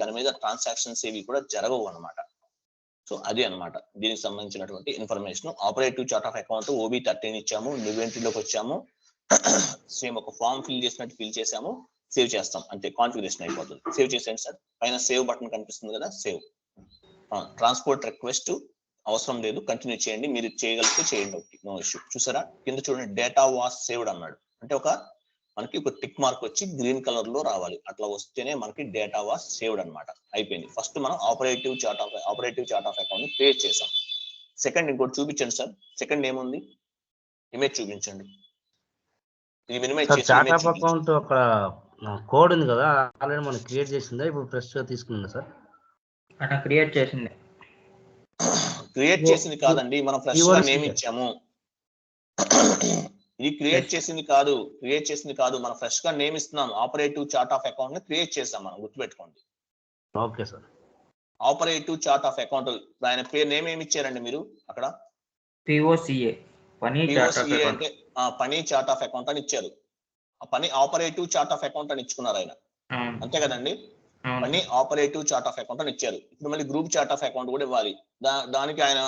దాని మీద ట్రాన్సాక్షన్స్ ఏవి కూడా జరగవు అనమాట. సో అది అనమాట దీనికి సంబంధించినటువంటి information. Operative chart of account OB13 ఇచ్చాము, ఇన్వెంటరీలోకి వచ్చాము, సేమ్ ఒక ఫామ్ ఫిల్ చేసినట్టు ఫిల్ చేసాము, సేవ్ చేస్తాం అంతే, కాన్ఫిగరేషన్ అయిపోతుంది. సేవ్ చేసేయండి సార్. పైన సేవ్ బటన్ కనిపిస్తుంది కదా, సేవ్. ట్రాన్స్పోర్ట్ రిక్వెస్ట్ అవసరం లేదు, కంటిన్యూ చేయండి. మీరు చేయగలిగితే చేయండి, నో ఇష్యూ. చూసారా కింద చూడండి, డేటా వాస్ సేవ్డ్ అన్నాడు. అంటే మనకి ఒక టిక్ మార్క్ వచ్చి గ్రీన్ కలర్ లో రావాలి. అట్లా వస్తేనే మనకి డేటా వాస్ సేవ్డ్ అనమాట. అయిపోయింది. ఫస్ట్ మనం ఆపరేటివ్ చార్ట్ ఆఫ్ అకౌంట్ ని క్రియేట్ చేసాం. సెకండ్ ఇంకోటి చూపించండి సార్. సెకండ్ ఏముంది, ఇమేజ్ చూపించండి. ఇది మినిమైజ్ చేసి చార్ట్ ఆఫ్ అకౌంట్ అక్కడ కోడ్ ఉంది కదా, ఆల్రెడీ మనం క్రియేట్ చేసిందా, ఇప్పుడు ఫ్రెష్ గా తీసుకుందా సార్? అట్లా క్రియేట్ చేసింది. క్రియేట్ చేసింది కాదండి, మనం ఫ్రెష్ గా నేమ్ ఇచ్చాము. ఇది క్రియేట్ చేసింది కాదు, మనం ఫ్రెష్ గా నేమ్ ఇస్తున్నాం. ఆపరేటివ్ చార్ట్ ఆఫ్ అకౌంట్ ని క్రియేట్ చేసాం మనం, గుర్తుపెట్టుకోండి. Okay sir. Operative chart of account ఆయన పేరు నేమ్ ఏమి ఇచ్చారండి మీరు అక్కడ? POCA పని అంటే పని చార్ట్ ఆఫ్ అకౌంట్ అని ఇచ్చారు. ఆ పని ఆపరేటివ్ చార్ట్ ఆఫ్ అకౌంట్ అని ఇచ్చుకున్నారు ఆయన, అంతే కదండి. పని ఆపరేటివ్ చార్ట్ ఆఫ్ అకౌంట్ అని ఇచ్చారు. ఇప్పుడు మళ్ళీ గ్రూప్ చార్ట్ ఆఫ్ అకౌంట్ కూడా ఇవ్వాలి. దానికి ఆయన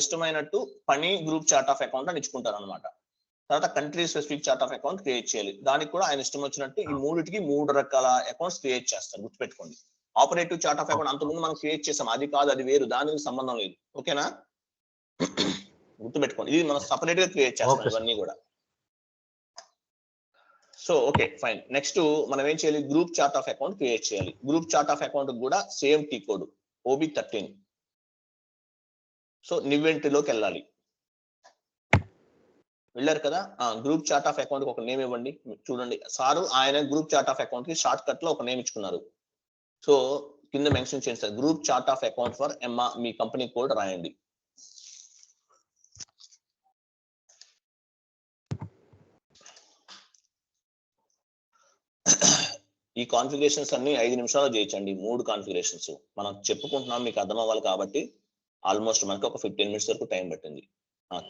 ఇష్టమైనట్టు పని గ్రూప్ చార్ట్ ఆఫ్ అకౌంట్ అని ఇచ్చుకుంటారు అనమాట. తర్వాత country specific chart of account create చేయాలి. దానికి కూడా ఆయన ఇష్టం వచ్చినట్టు ఈ 3 రకాల అకౌంట్స్ క్రియేట్ చేస్తారు, గుర్తుపెట్టుకోండి. ఆపరేటివ్ చార్ట్ ఆఫ్ అకౌంట్ అంతకుముందు మనం క్రియేట్ చేసాం, అది కాదు, అది వేరు, దానికి సంబంధం లేదు. ఓకేనా, గుర్తుపెట్టుకోండి. ఇది మనం సపరేట్ గా క్రియేట్ చేస్తాం ఇవన్నీ కూడా. So okay fine. నెక్స్ట్ మనం ఏం చేయాలి, group chart of account create చేయాలి. గ్రూప్ చార్ట్ ఆఫ్ అకౌంట్ కూడా same T code OB13. So ఇన్వెంటరీలోకి వెళ్ళారు కదా. గ్రూప్ చార్ట్ ఆఫ్ అకౌంట్ ఒక నేమ్ ఇవ్వండి. చూడండి సారు ఆయన గ్రూప్ చార్ట్ ఆఫ్ అకౌంట్ కి షార్ట్ కట్ లో ఒక నేమ్ ఇచ్చుకున్నారు. సో కింద మెన్షన్ చేయండి sir, group chart of account for ఎమ్మా, మీ కంపెనీ కోడ్ రాయండి. ఈ కాన్ఫిగరేషన్స్ అన్ని 5 నిమిషాల్లో చేయొచ్చండి. 3 కాన్ఫిగరేషన్స్ మనం చెప్పుకుంటున్నాం, మీకు అర్థం అవ్వాలి కాబట్టి. ఆల్మోస్ట్ మనకి ఒక 15 మినిట్స్ వరకు టైం పట్టింది.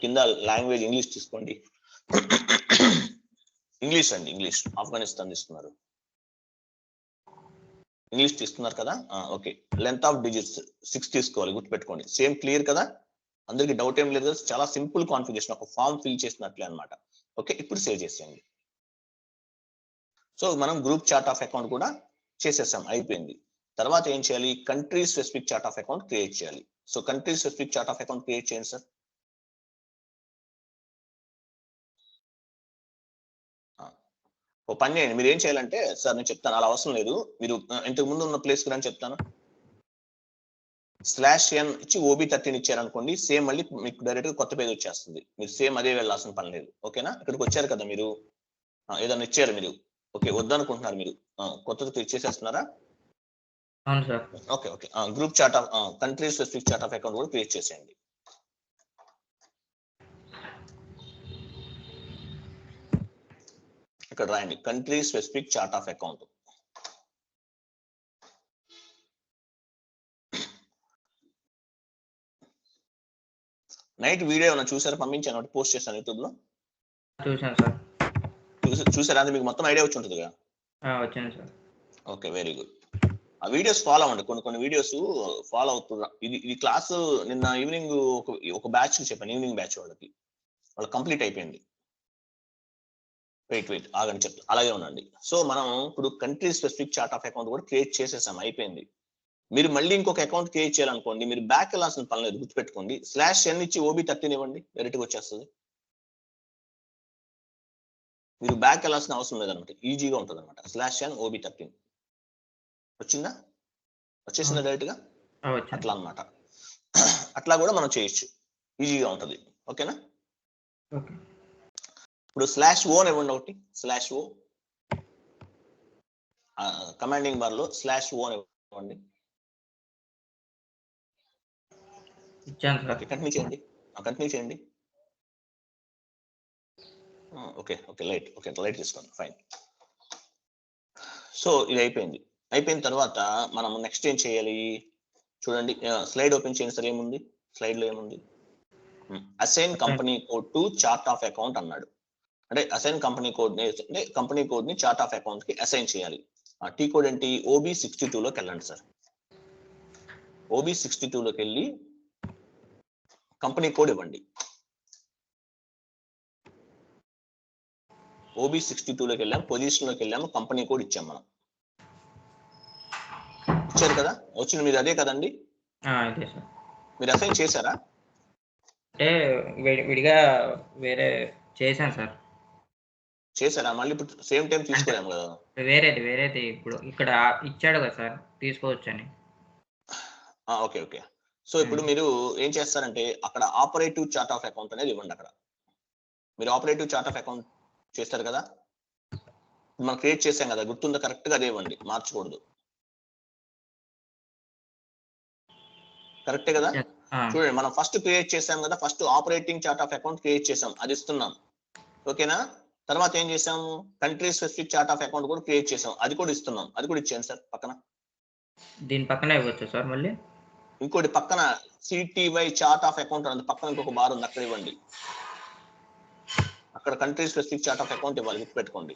కింద లాంగ్వేజ్ ఇంగ్లీష్ తీసుకోండి. ఇంగ్లీష్ అండి, ఇంగ్లీష్. ఆఫ్ఘనిస్తాన్ తీసుకున్నారు, ఇంగ్లీష్ తీసుకున్నారు కదా. ఓకే, లెంత్ ఆఫ్ డిజిట్స్ 6 తీసుకోవాలి, గుర్తుపెట్టుకోండి. సేమ్ క్లియర్ కదా, అందరికి డౌట్ ఏం లేదు. చాలా సింపుల్ కాన్ఫిగరేషన్, ఒక ఫామ్ ఫిల్ చేసినట్లే అనమాట. ఓకే, ఇప్పుడు సేవ్ చేసేయండి. సో మనం గ్రూప్ చార్ట్ ఆఫ్ అకౌంట్ కూడా చేసేసాం, అయిపోయింది. తర్వాత ఏం చేయాలి, country specific chart of account create చేయాలి. So country specific chart of account create చేయండి సార్. ఓ పని చేయండి, మీరు ఏం చేయాలంటే సార్ నేను చెప్తాను, అలా అవసరం లేదు, మీరు ఇంతకు ముందు ఉన్న ప్లేస్ కి చెప్తాను. /n ఇచ్చి OB13 ఇచ్చారనుకోండి, సేమ్ మళ్ళీ మీకు డైరెక్ట్ గా కొత్త పేజ్ వచ్చేస్తుంది, మీరు సేమ్ అదే వెళ్ళాల్సిన పని లేదు. ఓకేనా? ఇక్కడికి వచ్చారు కదా మీరు, ఏదైనా ఇచ్చారు మీరు, ఓకే వద్దనుకుంటున్నారు మీరు, కొత్తది చేసేస్తున్నారా? అవును sir. Okay okay, group chart of country specific chart of account కూడా క్రియేట్ చేసేయండి. ఇక్కడ రాయండి country specific chart of account. Night video ఏమైనా చూసారా? పంపించాను ఒకటి, పోస్ట్ చేశాను యూట్యూబ్ లో. చూసాను సార్. చూసారా? అది మీకు మొత్తం ఐడియా వచ్చి ఉంటుంది కదా? వచ్చింది సార్. Okay, very good. ఆ వీడియోస్ ఫాలో అవ్వండి, కొన్ని వీడియోస్ ఫాలో అవుతున్నా. ఇది క్లాస్ నిన్న ఈవినింగ్ ఒక బ్యాచ్ చెప్పాను, ఈవినింగ్ బ్యాచ్ వాళ్ళకి కంప్లీట్ అయిపోయింది. వెయిట్ ఆగండి చెప్తా, అలాగే ఉండండి. సో మనం ఇప్పుడు country specific chart of account కూడా క్రియేట్ చేసేసాం, అయిపోయింది. మీరు మళ్ళీ ఇంకొక అకౌంట్ క్రియేట్ చేయాలనుకోండి, మీరు బ్యాక్ వెళ్ళాల్సిన పని లేదు, గుర్తుపెట్టుకోండి. /n ఇచ్చి OB13 ఇవ్వండి, డైరెక్ట్ గా వచ్చేస్తుంది. మీరు బ్యాక్ వెళ్ళాల్సిన అవసరం లేదనమాట, ఈజీగా ఉంటుంది అనమాట. /n OB13 వచ్చిందా? వచ్చేసిందా డైరెక్ట్ గా? అట్లా అనమాట. అట్లా కూడా మనం చేయొచ్చు, ఈజీగా ఉంటుంది. ఓకేనా? ఇప్పుడు /o ఇవ్వండి ఒకటి, /o కమాండింగ్ బార్ లో /o ఇవ్వండి. కంటిన్యూ చేయండి. ఓకే లైట్ తీసుకోండి, ఫైన్. సో ఇది అయిపోయిన తర్వాత మనం నెక్స్ట్ ఏం చేయాలి చూడండి. స్లైడ్ ఓపెన్ చేయండి సార్. ఏముంది స్లైడ్ లో? ఏముంది? Assign company code to chart of account అన్నాడు. అంటే అసైన్ కంపెనీ కోడ్ అంటే కంపెనీ కోడ్ ని చార్ట్ ఆఫ్ అకౌంట్ కి అసైన్ చేయాలి. టీ కోడ్ ఏంటి? OB62 లోకి వెళ్ళండి సార్. OB62 లోకి వెళ్ళి కంపెనీ కోడ్ ఇవ్వండి. OB62 లోకి వెళ్ళాము, పొజిషన్ లోకి వెళ్ళాము, కంపెనీ కోడ్ ఇచ్చాం మనం. ఇచ్చారు కదా? వచ్చింది మీరు అదే కదండి? మీరు అసైన్ చేశారా? అంటే విడిగా వేరే చేశాను సార్. చేశారా? మళ్ళీ ఇప్పుడు సేమ్ టైం తీసుకోలేము కదా? వేరేది ఇప్పుడు ఇక్కడ ఇచ్చాడు కదా సార్, తీసుకోవచ్చని. ఓకే. సో ఇప్పుడు మీరు ఏం చేస్తారంటే అక్కడ ఆపరేటివ్ చార్ట్ ఆఫ్ అకౌంట్ అనేది ఇవ్వండి. అక్కడ మీరు ఆపరేటివ్ చార్ట్ ఆఫ్ అకౌంట్ చేస్తారు కదా, మనం క్రియేట్ చేసాం కదా, గుర్తుందా? కరెక్ట్ గా అదే ఇవ్వండి, మార్చకూడదు. కరెక్టే కదా? చూడండి, మనం ఫస్ట్ క్రియేట్ చేసాం కదా, first operating chart of account create చేసాం, అది ఇస్తున్నాం. ఓకేనా? తర్వాత ఏం చేసాము? Country specific chart of account కూడా క్రియేట్ చేసాం, అది కూడా ఇస్తున్నాం. అది కూడా ఇచ్చేయండి సార్ పక్కన. దీని పక్కన ఇవ్వచ్చు సార్. మళ్ళీ ఇంకోటి పక్కన CTY చార్ట్ ఆఫ్ అకౌంట్ ఉంది, పక్కన ఇంకొక బార్ ఉంది, అక్కడ ఇవ్వండి. అక్కడ country specific chart of account ఇవ్వాలి, గుర్తుపెట్టుకోండి.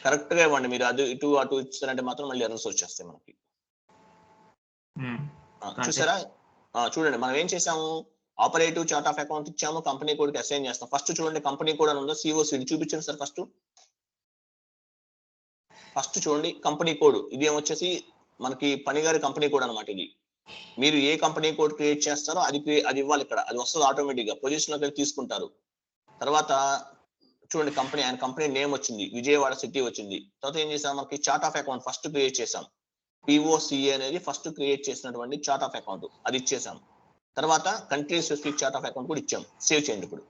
కరెక్ట్ గా ఇవ్వండి. మీరు అది ఇటు అటు ఇచ్చారంటే మాత్రం మళ్ళీ ఎర్రర్స్ వచ్చేస్తాయి మనకి. చూసారా? చూడండి, మనం ఏం చేసాము? ఆపరేటివ్ చార్ట్ ఆఫ్ అకౌంట్ ఇచ్చాము, కంపెనీ కోడ్ కి అసైన్ చేస్తాం. ఫస్ట్ చూడండి, కంపెనీ కోడ్ అని ఉందో, COCD చూపించండి సార్. ఫస్ట్ చూడండి కంపెనీ కోడ్. ఇది ఏమొచ్చేసి మనకి పనిగారి కంపెనీ కోడ్ అనమాట. ఇది మీరు ఏ కంపెనీ కోడ్ క్రియేట్ చేస్తారో అది ఇవ్వాలి ఇక్కడ, అది వస్తుంది ఆటోమేటిక్ గా. పొజిషన్ లోకి తీసుకుంటారు. తర్వాత చూడండి, ఆయన కంపెనీ నేమ్ వచ్చింది, విజయవాడ సిటీ వచ్చింది. తర్వాత ఏం చేసాం? మనకి chart of account first create చేసాం. POCA అనేది ఫస్ట్ క్రియేట్ చేసినటువంటి చార్ట్ ఆఫ్ అకౌంట్, అది ఇచ్చేసాం. తర్వాత country specific chart of account కూడా ఇచ్చాం. సేవ్ చేయండి ఇప్పుడు.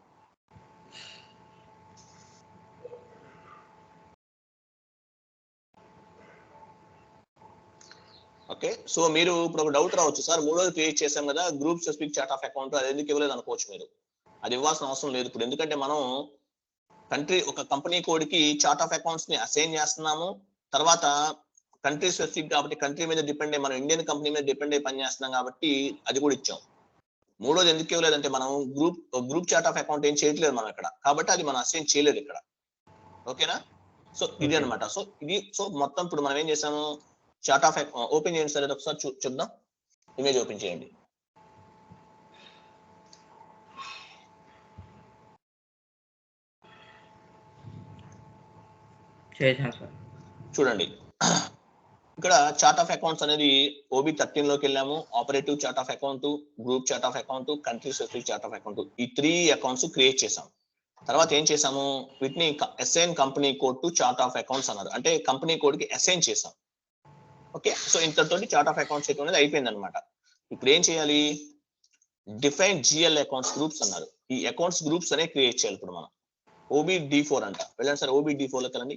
ఓకే. సో మీరు ఇప్పుడు ఒక డౌట్ రావచ్చు, సార్ మూడోది క్రియేట్ చేసాం కదా group specific chart of account, అది ఎందుకు ఇవ్వలేదు అనుకోవచ్చు మీరు. అది ఇవ్వాల్సిన అవసరం లేదు ఇప్పుడు, ఎందుకంటే మనం ఒక కంపెనీ కోడ్ కి చార్ట్ ఆఫ్ అకౌంట్స్ ని అసైన్ చేస్తున్నాము. తర్వాత కంట్రీ స్పెసిఫిక్ కాబట్టి కంట్రీ మీద డిపెండ్ అయ్యి, మనం ఇండియన్ కంపెనీ మీద డిపెండ్ అయ్యి పని చేస్తున్నాం కాబట్టి అది కూడా ఇచ్చాం. మూడోది ఎందుకు ఇవ్వలేదంటే మనం గ్రూప్ చార్ట్ ఆఫ్ అకౌంట్ ఏం చేయట్లేదు మనం ఇక్కడ, కాబట్టి అది మనం అసైన్ చేయలేదు ఇక్కడ. ఓకేనా? సో ఇది అనమాట. సో మొత్తం ఇప్పుడు మనం ఏం చేసాము? చార్ట్ ఆఫ్ ఓపెన్ చేయండి సార్, ఒకసారి చూద్దాం. ఇమేజ్ ఓపెన్ చేయండి. చూడండి, ఇక్కడ చార్ట్ ఆఫ్ అకౌంట్స్ అనేది OB13 లోకి వెళ్ళాము. Operative chart of account, group chart of account, country specific chart of account, ఈ 3 అకౌంట్స్ క్రియేట్ చేసాం. తర్వాత ఏం చేసాము, వీటిని assign company code to chart of accounts అన్నారు. అంటే కంపెనీ కోడ్ కి అసైన్ చేసాం. ఓకే, సో ఇంతతోటి చార్ట్ ఆఫ్ అకౌంట్స్ అనేది అయిపోయింది అనమాట. ఇప్పుడు ఏం చేయాలి, డిఫైన్ జిఎల్ అకౌంట్స్ గ్రూప్స్ అన్నారు. ఈ అకౌంట్స్ గ్రూప్స్ అనే క్రియేట్ చేయాలి ఇప్పుడు మనం. OBD4 అంట, వెళ్ళండి సార్ OBD4 లోకి వెళ్ళండి.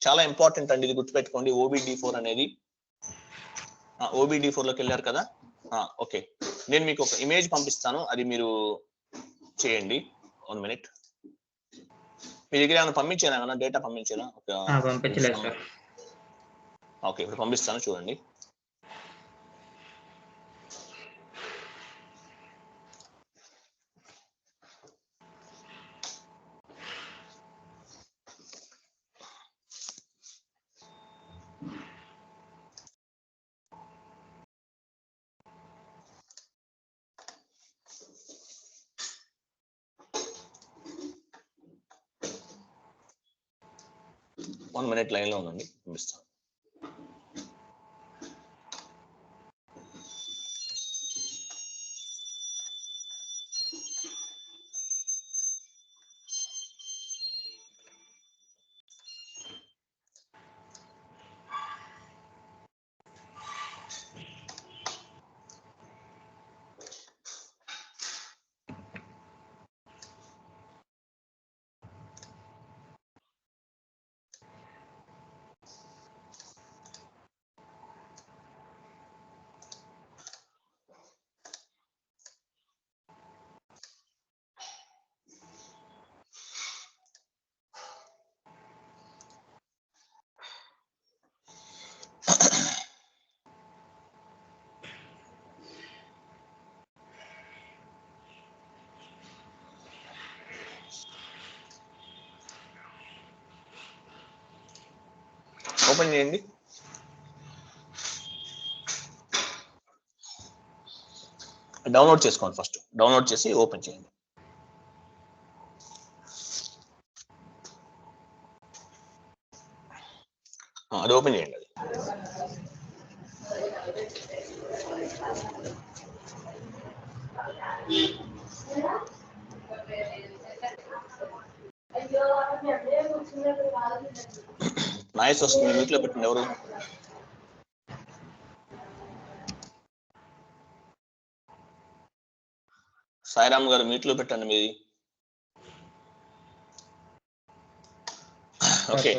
చాలా ఇంపార్టెంట్ అండి, ఇది గుర్తుపెట్టుకోండి. OBD4 అనేది OBD4 లోకి వెళ్ళారు కదా. ఓకే, నేను మీకు ఒక ఇమేజ్ పంపిస్తాను, అది మీరు చేయండి. 1 minute. మీ దగ్గర ఏమైనా పంపించానా, ఏమైనా డేటా పంపించానా? పంపించలేదు సార్. ఓకే, ఇప్పుడు పంపిస్తాను చూడండి. వన్ మినిట్ లైన్ లో ఉండండి, పంపిస్తాను. ఓపెన్ చేయండి. డౌన్లోడ్ చేసుకోండి, ఫస్ట్ డౌన్లోడ్ చేసి ఓపెన్ చేయండి. అది ఓపెన్ చేయండి. అది నాయిస్ వస్తుంది, మ్యూట్లో పెట్టండి. ఎవరు? సాయిరామ్ గారు మ్యూట్లో పెట్టండి మీది. ఓకే,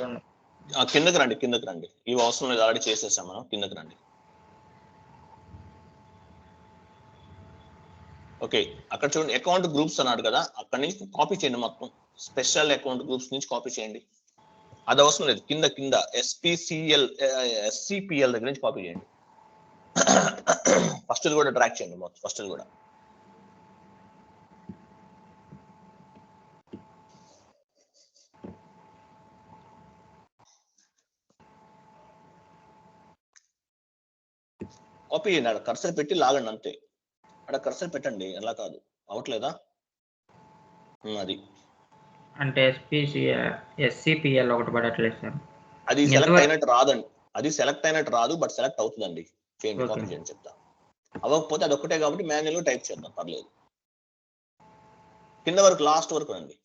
కిందకి రండి, కిందకి రండి. ఇవి అవసరం లేదు, ఆల్రెడీ చేసేసాం మనం. కిందకి రండి. ఓకే, అక్కడ చూడండి అకౌంట్ గ్రూప్స్ అన్నాడు కదా, అక్కడ నుంచి కాపీ చేయండి మొత్తం. స్పెషల్ అకౌంట్ గ్రూప్స్ నుంచి కాపీ చేయండి. అది అవసరం లేదు, కింద కింద SCPL దగ్గర నుంచి కాపీ చేయండి. ఫస్ట్ కూడా ట్రాక్ చేయండి మొత్తం, ఫస్ట్ కూడా. కాపీ చేయండి, అక్కడ కర్సర్ పెట్టి లాగండి అంతే. అక్కడ కర్సర్ పెట్టండి, ఎలా కాదు, అవట్లేదా? అది అంటే SCPL ఒకటి పడట్లేదు సార్. అది సెలెక్ట్ అయినట్టు రాదండి, అది సెలెక్ట్ అయినట్టు రాదు, బట్ సెలెక్ట్ అవుతుందండి. చేయండి, కాపీ చేయండి చెప్తా. అవ్వకపోతే అది ఒక్కటే కాబట్టి మాన్యువల్ గా టైప్ చేద్దాం, పర్లేదు. కింద వరకు, లాస్ట్ వరకు రండి,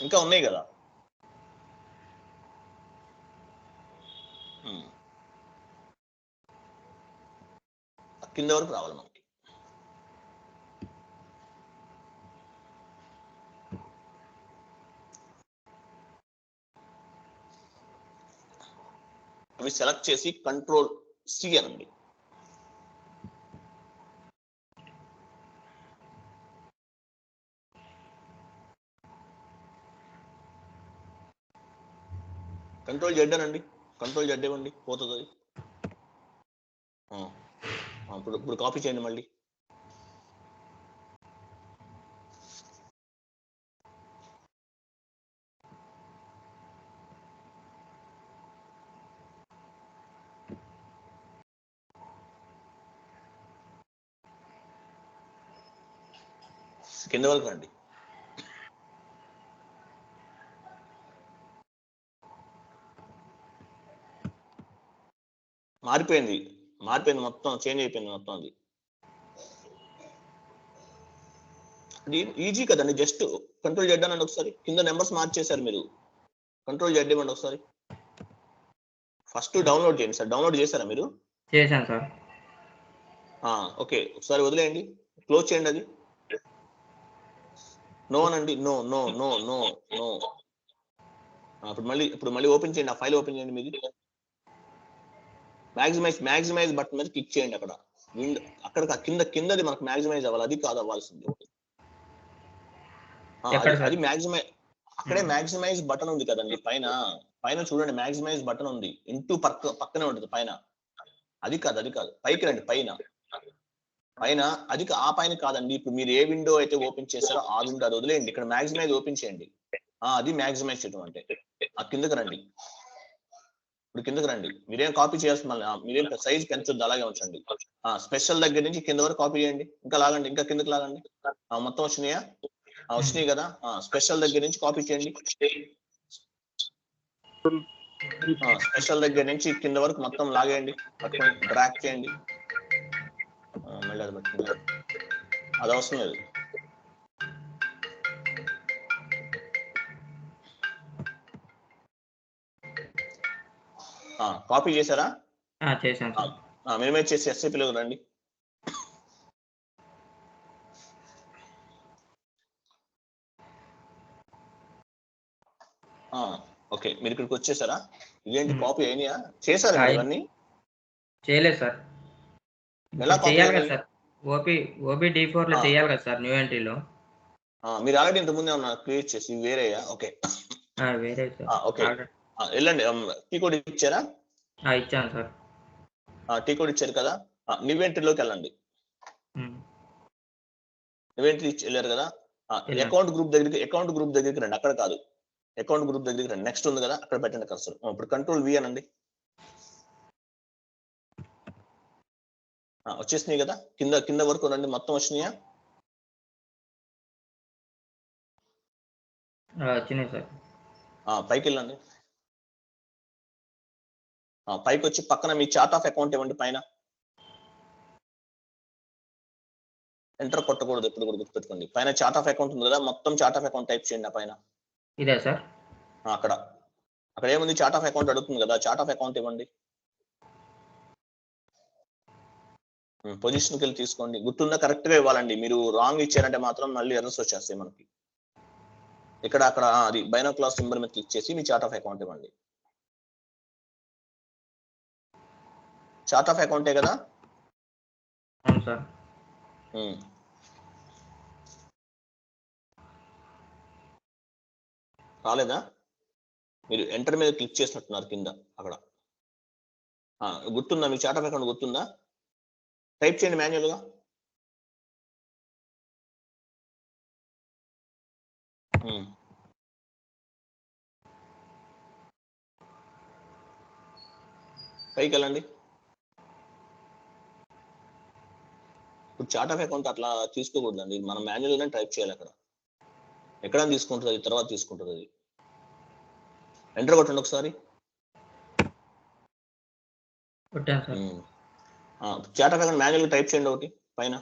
ఇంకా ఉన్నాయి కదా. కింద వరకు రావాలి మనకి. అవి సెలెక్ట్ చేసి Ctrl+C అనండి. Ctrl+Z అనండి, Ctrl+Z ఇవ్వండి, పోతుంది అది. ఇప్పుడు కాపీ చేయండి మళ్ళీ. కింద వరకు రండి. మారిపోయింది మొత్తం, చేంజ్ అయిపోయింది మొత్తం. అది అది ఈజీ కదండి, జస్ట్ కంట్రోల్ చేద్దానండి ఒకసారి. కింద నెంబర్స్ మార్చేశారు మీరు, కంట్రోల్ చేద్దామండి ఒకసారి. ఫస్ట్ డౌన్లోడ్ చేయండి సార్. డౌన్లోడ్ చేశారా మీరు? చేశాను సార్. ఓకే, ఒకసారి వదిలేయండి, క్లోజ్ చేయండి అది. నో అనండి, no no no no no. ఇప్పుడు మళ్ళీ ఓపెన్ చేయండి, ఆ ఫైల్ ఓపెన్ చేయండి. మీది మ్యాక్సిమైజ్ బటన్ మీద క్లిక్ చేయండి. అక్కడ కిందది మనకు మ్యాక్సిమైజ్ అవ్వాలి, అది కాదు అవ్వాల్సింది. అది మ్యాక్సిమైజ్, అక్కడే మ్యాక్సిమైజ్ బటన్ ఉంది కదండి పైన చూడండి, మ్యాక్సిమైజ్ బటన్ ఉంది, ఇంటూ పక్కనే ఉంటుంది పైన. అది కాదు, పైకి రండి. పైన అది ఆ పైన కాదండి. ఇప్పుడు మీరు ఏ విండో అయితే ఓపెన్ చేస్తారో ఆ విండో అది వదిలేయండి, ఇక్కడ మ్యాక్సిమైజ్ ఓపెన్ చేయండి. అది మ్యాక్సిమైజ్ చేయడం అంటే. ఆ కిందకి రండి, ఇప్పుడు కిందకి రండి. మీరేం కాపీ చేయాల్సిన మళ్ళీ మీరేం సైజ్ పెంచొద్దు, అలాగే ఉంచండి. స్పెషల్ దగ్గర నుంచి కింద వరకు కాపీ చేయండి, ఇంకా లాగండి, ఇంకా కిందకి లాగండి. మొత్తం వచ్చినాయా? వచ్చినాయి కదా. స్పెషల్ దగ్గర నుంచి కాపీ చేయండి. స్పెషల్ దగ్గర నుంచి కింద వరకు మొత్తం లాగేయండి, పట్టుకొని డ్రాగ్ చేయండి. మళ్ళీ అది పట్టుకుంది, అది అవసరం లేదు. కాపీ చేశారా? చేశాను సార్. మినిమైజ్ చేసి ఎస్ఏపీలో రండి. ఓకే, మీరు ఇక్కడికి వచ్చేసారా? ఇదేంటి కాపీ అయినాయా? చేశారా ఇవన్నీ? చేయలేదు సార్. ఎలా చేయాలి కదా సార్, ఓబీ D4 లో చేయాలి కదా సార్, న్యూ ఎంట్రీలో. మీరు ఆల్రెడీ ఇంత ముందే ఉన్నారు క్రియేట్ చేసి, వేరేయా? ఓకే వేరే సార్. ఓకే, వెళ్ళండి. టీ కోడ్ ఇచ్చారా? ఇచ్చాను సార్. టీ కోడ్ ఇచ్చారు కదా. న్యూ ఎంట్రీలోకి వెళ్ళండి. న్యూ ఎంట్రీ వెళ్ళారు కదా. అకౌంట్ గ్రూప్ దగ్గరికి రండి. అక్కడ కాదు, అకౌంట్ గ్రూప్ దగ్గరికి రండి. నెక్స్ట్ ఉంది కదా, అక్కడ పెట్టండి కర్సర్. ఇప్పుడు కంట్రోల్ V అనండి. వచ్చేసినాయి కదా, కింద వరకు రండి. మొత్తం వచ్చినాయా? వచ్చినాయి సార్. పైకి వెళ్ళండి. పైకి వచ్చి పక్కన మీ చార్ట్ ఆఫ్ అకౌంట్ ఇవ్వండి. పైన ఎంటర్ కొట్టకూడదు, ఎప్పుడు కూడా గుర్తుపెట్టుకోండి. పైన చార్ట్ ఆఫ్ అకౌంట్ ఉంది కదా, మొత్తం చార్ట్ ఆఫ్ అకౌంట్ టైప్ చేయండి. పైన ఇదే సార్. అక్కడ ఏముంది, చార్ట్ ఆఫ్ అకౌంట్ అడుగుతుంది కదా, చార్ట్ ఆఫ్ అకౌంట్ ఇవ్వండి. పొజిషన్కి వెళ్ళి తీసుకోండి. గుర్తుందా? కరెక్ట్ గా ఇవ్వాలండి. మీరు రాంగ్ ఇచ్చారంటే మాత్రం మళ్ళీ ఎర్రర్స్ వచ్చేస్తాయి మనకి. అక్కడ అది బైనోక్లాస్ సింబల్ మీద క్లిక్ చేసి మీ చార్ట్ ఆఫ్ అకౌంట్ ఇవ్వండి. చార్ట్ ఆఫ్ అకౌంటే కదా. అవును సార్. రాలేదా? మీరు ఎంటర్ మీద క్లిక్ చేసినట్టున్నారు కింద. అక్కడ గుర్తుందా? మీ చార్ట్ ఆఫ్ అకౌంట్ గుర్తుందా? టైప్ చేయండి మాన్యువల్ గా. పైకి వెళ్ళండి. ఇప్పుడు చార్ట్ ఆఫ్ అకౌంట్ అట్లా తీసుకోకూడదండి, మనం మాన్యువల్ గానే టైప్ చేయాలి. అక్కడ ఎక్కడ తీసుకుంటుంది అది, తర్వాత తీసుకుంటుంది అది. ఎంటర్ కొట్టండి ఒకసారి. Chart of account manual type చేయండి ఒకటి పైన.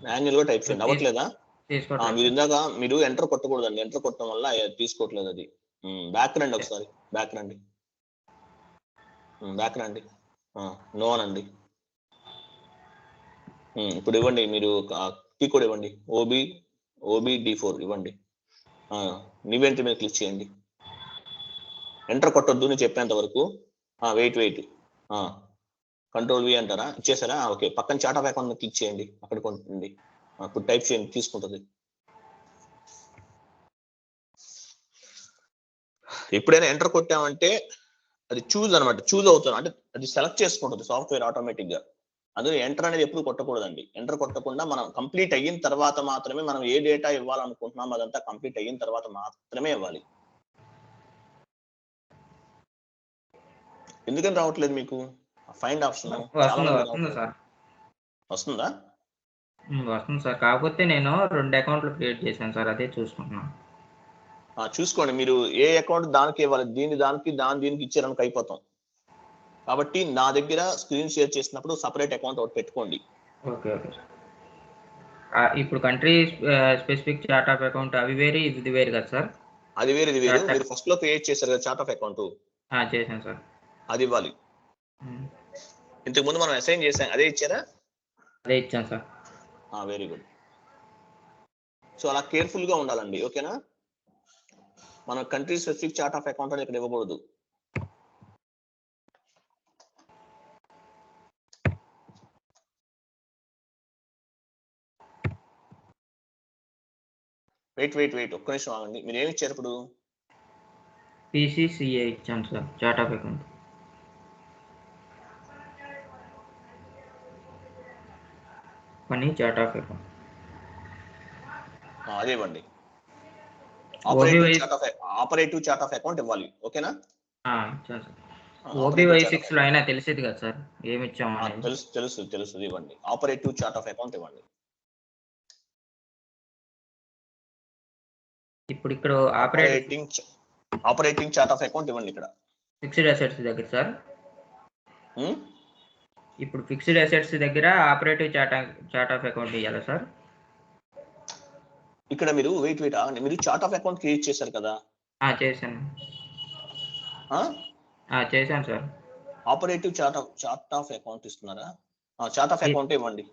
మాన్యువల్ గా టైప్ చేయండి. అవ్వట్లేదా? మీరు ఇందాక ఎంటర్ కొట్టకూడదండి, ఎంటర్ కొట్టడం వల్ల తీసుకోవట్లేదు అది. బ్యాక్ రండి ఒకసారి, బ్యాక్ రండి. నో అనండి. ఇప్పుడు ఇవ్వండి, మీరు కీ కోడ్ ఇవ్వండి. ఓబీ D4 ఇవ్వండి. న్యూ ఎంట్రీ మీద క్లిక్ చేయండి. ఎంటర్ కొట్టొద్దు నేను చెప్పేంత వరకు. వెయిట్. కంట్రోల్ V అంటారా? ఇచ్చేసారా? ఓకే, పక్కన చార్ట్ ఆఫ్ అకౌంట్ మీద క్లిక్ చేయండి. అక్కడ కొంటుంది, ఇప్పుడు టైప్ చేయండి, తీసుకుంటుంది. ఎప్పుడైనా ఎంటర్ కొట్టామంటే అది చూజ్ అనమాట, చూజ్ అవుతుంది అంటే అది సెలెక్ట్ చేసుకుంటుంది సాఫ్ట్వేర్ ఆటోమేటిక్ గా. అందులో ఎంటర్ అనేది ఎప్పుడు కొట్టకూడదండి. ఎంటర్ కొట్టకుండా మనం కంప్లీట్ అయిన తర్వాత మాత్రమే, మనం ఏ డేటా ఇవ్వాలనుకుంటున్నాం అదంతా కంప్లీట్ అయిన తర్వాత మాత్రమే ఇవ్వాలి. ఎందుకని రావట్లేదు మీకు ఫైండ్ ఆప్షన్? వస్తుందా? వస్తుంది సార్, కాకపోతే నేను 2 అకౌంట్లు క్రియేట్ చేశాను సార్, అదే చూసుకుంటున్నాను. చూసుకోండి, మీరు ఏ అకౌంట్ దానికి ఇవ్వాలి, దీనికి ఇచ్చారనుకు అయిపోతాం. కాబట్టి నా దగ్గర స్క్రీన్ షేర్ చేసినప్పుడు సపరేట్ అకౌంట్ ఒకటి పెట్టుకోండి. ఓకే. ఇప్పుడు country specific chart of account అవి వేరే ఇది వేరు కదా సార్? అది వేరు ఇది వేరు. Chart- మీరు ఫస్ట్ లో క్రియేట్ చేశారు కదా చార్ట్ ఆఫ్ అకౌంట్, చేశాను సార్. అది ఇవ్వాలి. ఇంతకు ముందు మనం అసైన్ చేసాం, అదే ఇచ్చారా? అదే ఇచ్చాను సార్. Very good. సో అలా కేర్ఫుల్ గా ఉండాలండి, ఓకేనా? మన country specific chart of account అని ఇక్కడ ఇవ్వకూడదు. వెయిట్ ఒక్క నిమిషం ఆగండి. మీరు ఏమి ఇచ్చారు ఇప్పుడు? PCCA ఇచ్చాను సార్ చార్ట్ ఆఫ్ అకౌంట్. పని చార్ట్ ఆఫ్ అకౌంట్ అదే ఇవ్వండి. OBY operative chart of account ఇవ్వాలి, ఓకేనా? ఇచ్చాను సార్. OBY6 లో అయినా తెలిసేది కదా సార్ ఏమి ఇచ్చాము అనేది. తెలుసు ఇవ్వండి. ఆపరేటివ్ చార్ట్ ఆఫ్ అకౌంట్ ఇవ్వండి. ఇప్పుడు ఇక్కడ ఆపరేటింగ్ చార్ట్ ఆఫ్ అకౌంట్ ఇవ్వండి ఇక్కడ. ఫిక్స్డ్ అసెట్స్ దగ్గర సార్. ఇప్పుడు ఫిక్స్డ్ అసెట్స్ దగ్గర ఆపరేటివ్ చార్ట్ ఆఫ్ అకౌంట్ ఇవ్వాలా సార్? ఇక్కడ మీరు వెయిట్ మీరు చార్ట్ ఆఫ్ అకౌంట్ క్రియేట్ చేశారు కదా? చేశాను. చేశాను sir. Operative chart of account ఇస్తున్నారా? చార్ట్ ఆఫ్ అకౌంట్ ఇవ్వండి.